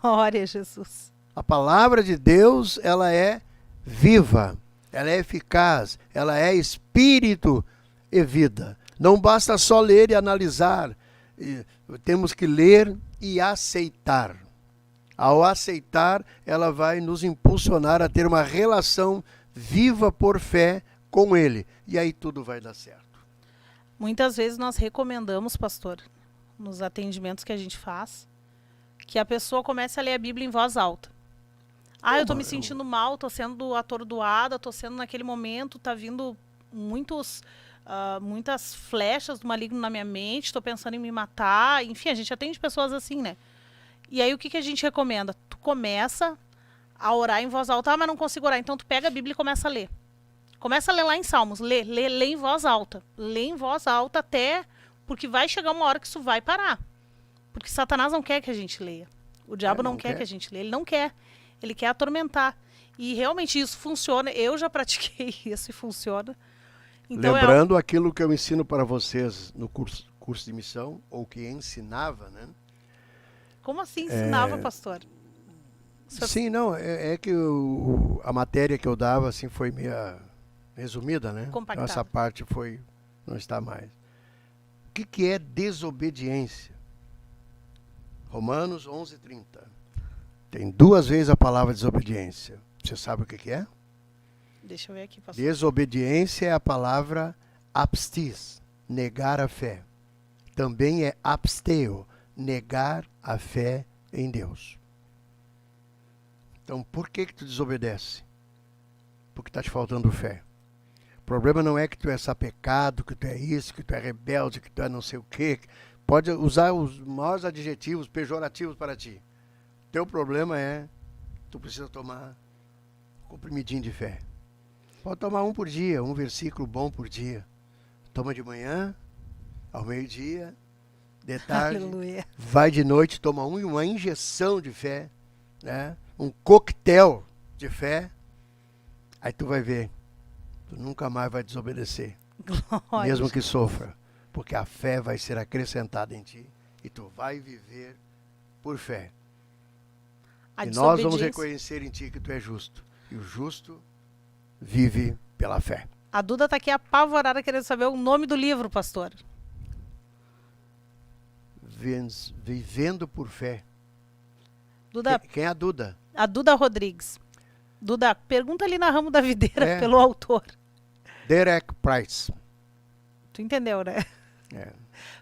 Glória a Jesus. A palavra de Deus, ela é viva, ela é eficaz, ela é espírito e vida. Não basta só ler e analisar, temos que ler e aceitar. Ao aceitar, ela vai nos impulsionar a ter uma relação viva por fé com Ele. E aí tudo vai dar certo. Muitas vezes nós recomendamos, pastor, nos atendimentos que a gente faz, que a pessoa comece a ler a Bíblia em voz alta. Eu tô me sentindo mal, tô sendo atordoada, tô sendo naquele momento, tá vindo muitas flechas do maligno na minha mente, tô pensando em me matar. Enfim, a gente atende pessoas assim, né? E aí o que a gente recomenda? Tu começa a orar em voz alta. Mas não consigo orar. Então tu pega a Bíblia e começa a ler. Começa a ler lá em Salmos. Lê em voz alta. Lê em voz alta até... Porque vai chegar uma hora que isso vai parar. Porque Satanás não quer que a gente leia. O diabo não quer que a gente leia. Ele não quer. Ele quer atormentar. E realmente isso funciona. Eu já pratiquei isso e funciona. Então, lembrando aquilo que eu ensino para vocês no curso de missão, ou que ensinava, né? Como assim ensinava, pastor? Sim, não, é que a matéria que eu dava assim foi meio resumida, né? Compactada. Essa parte não está mais. O que é desobediência? Romanos 11:30. Tem 2 vezes a palavra desobediência. Você sabe o que é? Deixa eu ver aqui, pastor. Desobediência é a palavra abstis, negar a fé. Também é absteo, negar a fé em Deus. Então, por que tu desobedece? Porque está te faltando fé. O problema não é que tu é sapecado, que tu é isso, que tu é rebelde, que tu é não sei o quê. Pode usar os maiores adjetivos pejorativos para ti. Teu problema é, tu precisa tomar um comprimidinho de fé. Pode tomar um por dia, um versículo bom por dia. Toma de manhã, ao meio-dia, de tarde, Aleluia. Vai de noite, toma uma injeção de fé, né? Um coquetel de fé, aí tu vai ver, tu nunca mais vai desobedecer, Glória. mesmo que sofra, porque a fé vai ser acrescentada em ti e tu vai viver por fé. A E nós vamos desobediência. reconhecer em ti que tu é justo, e o justo vive pela fé. A Duda tá aqui apavorada querendo saber o nome do livro, pastor. Vivendo por fé. Duda, Quem é a Duda? a Duda Rodrigues. Duda, pergunta ali na Ramo da Videira É. pelo autor. Derek Price. Tu entendeu, né? É.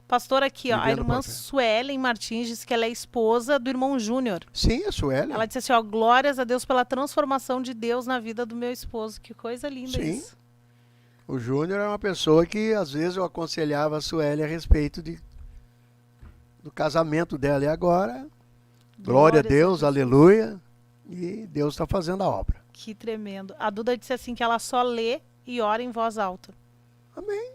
Pastor, aqui, ó, a Vivendo irmã por fé. Suelen Martins disse que ela é esposa do irmão Júnior. Sim, a Sueli. Ela disse assim, ó, glórias a Deus pela transformação de Deus na vida do meu esposo. Que coisa linda Sim. isso. O Júnior é uma pessoa que às vezes eu aconselhava a Sueli a respeito do casamento dela. E agora, glória a Deus, aleluia. E Deus está fazendo a obra. Que tremendo. A Duda disse assim que ela só lê e ora em voz alta. Amém.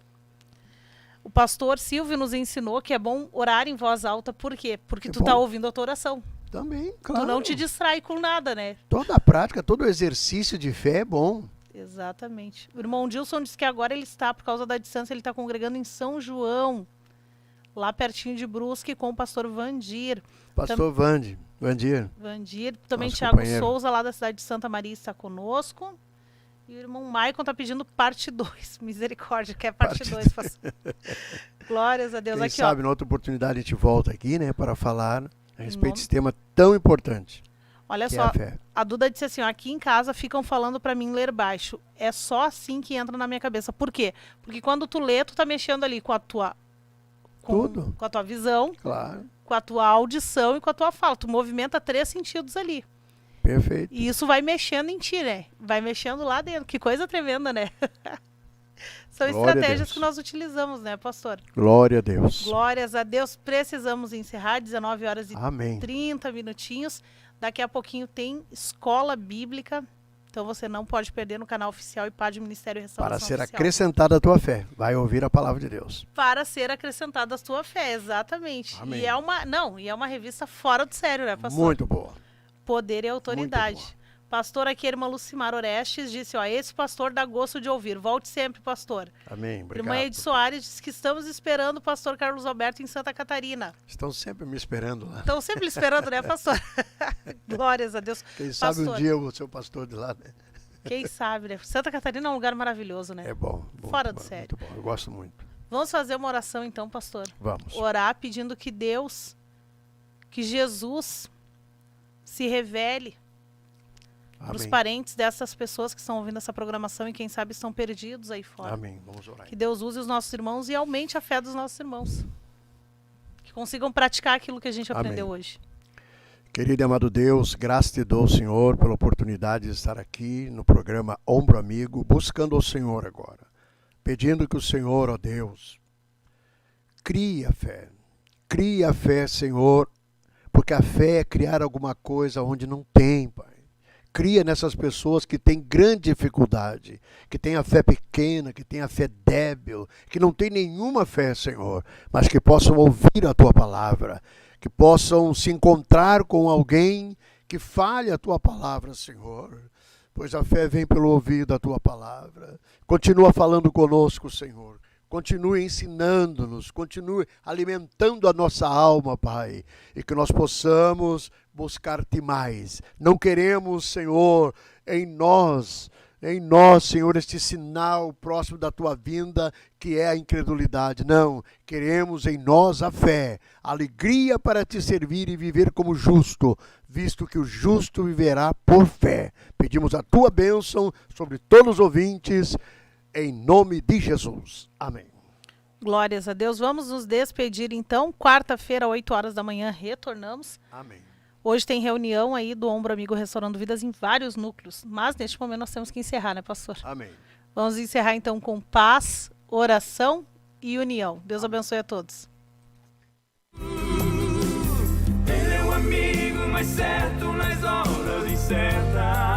O pastor Silvio nos ensinou que é bom orar em voz alta. Por quê? Porque É tu bom. tá ouvindo a tua oração. Também, claro. Tu não te distrai com nada, né? Toda a prática, todo exercício de fé é bom. Exatamente. O irmão Dilson disse que agora ele está, por causa da distância, ele está congregando em São João, lá pertinho de Brusque, com o pastor Vandir. Pastor Vandir. Vandir, também Nosso Thiago companheiro. Souza, lá da cidade de Santa Maria, está conosco. E o irmão Maicon está pedindo parte 2. Misericórdia, quer parte 2, pastor. Glórias a Deus. Quem Aqui, sabe, ó. na outra oportunidade a gente volta aqui, né, para falar a respeito nome- desse tema tão importante, Olha que é só, a fé. a Duda disse assim, ó, aqui em casa ficam falando para mim ler baixo. É só assim que entra na minha cabeça. Por quê? Porque quando tu lê, tu tá mexendo ali com a tua... Tudo. Com a tua visão, Claro, com a tua audição e com a tua fala. Tu movimenta 3 sentidos ali. perfeito. E isso vai mexendo em ti, né? Vai mexendo lá dentro. Que coisa tremenda, né? São Glória a estratégias Deus. que nós utilizamos, né, pastor? Glória a Deus. Glórias a Deus. Precisamos encerrar, 19 horas e Amém. 30 minutinhos. Daqui a pouquinho tem Escola Bíblica. Então você não pode perder no canal oficial IPAD Ministério Restauração Para ser Oficial. acrescentada a tua fé, vai ouvir a palavra de Deus. Para ser acrescentada a tua fé, exatamente. Amém. E é uma revista fora do sério, né, pastor? Muito boa. Poder e autoridade. Muito boa. Pastor, aqui, a irmã Lucimar Orestes, disse, ó, esse pastor dá gosto de ouvir. Volte sempre, pastor. Amém. Obrigado. Irmã Ed Soares disse que estamos esperando o pastor Carlos Alberto em Santa Catarina. Estão sempre me esperando lá. Estão sempre esperando, né, pastor? Glórias a Deus. Quem sabe um Pastor, dia eu vou ser o pastor de lá, né? quem sabe, né? Santa Catarina é um lugar maravilhoso, né? É bom. Fora do bom, sério. Muito bom. Eu gosto muito. Vamos fazer uma oração então, pastor. Vamos. Orar pedindo que Deus, que Jesus se revele para os Amém. parentes dessas pessoas que estão ouvindo essa programação e quem sabe estão perdidos aí fora. Amém. Vamos orar. Que Deus use os nossos irmãos e aumente a fé dos nossos irmãos. Que consigam praticar aquilo que a gente aprendeu hoje. Querido e amado Deus, graças te dou, Senhor, pela oportunidade de estar aqui no programa Ombro Amigo, buscando o Senhor agora. Pedindo que o Senhor, ó Deus, crie a fé, Senhor, porque a fé é criar alguma coisa onde não tem, Pai. Cria nessas pessoas que têm grande dificuldade, que têm a fé pequena, que têm a fé débil, que não têm nenhuma fé, Senhor, mas que possam ouvir a Tua palavra, que possam se encontrar com alguém que fale a Tua palavra, Senhor. Pois a fé vem pelo ouvir da Tua palavra. Continua falando conosco, Senhor. Continue ensinando-nos, continue alimentando a nossa alma, Pai, e que nós possamos buscar-te mais. Não queremos, Senhor, em nós, Senhor, este sinal próximo da Tua vinda, que é a incredulidade. Não, queremos em nós a fé, a alegria para Te servir e viver como justo, visto que o justo viverá por fé. Pedimos a Tua bênção sobre todos os ouvintes, em nome de Jesus. Amém. Glórias a Deus. Vamos nos despedir então. Quarta-feira, 8 horas da manhã, retornamos. Amém. Hoje tem reunião aí do Ombro Amigo Restaurando Vidas em vários núcleos. Mas neste momento nós temos que encerrar, né, pastor? Amém. Vamos encerrar então com paz, oração e união. Deus abençoe a todos. Ele é o amigo mais certo nas horas incertas.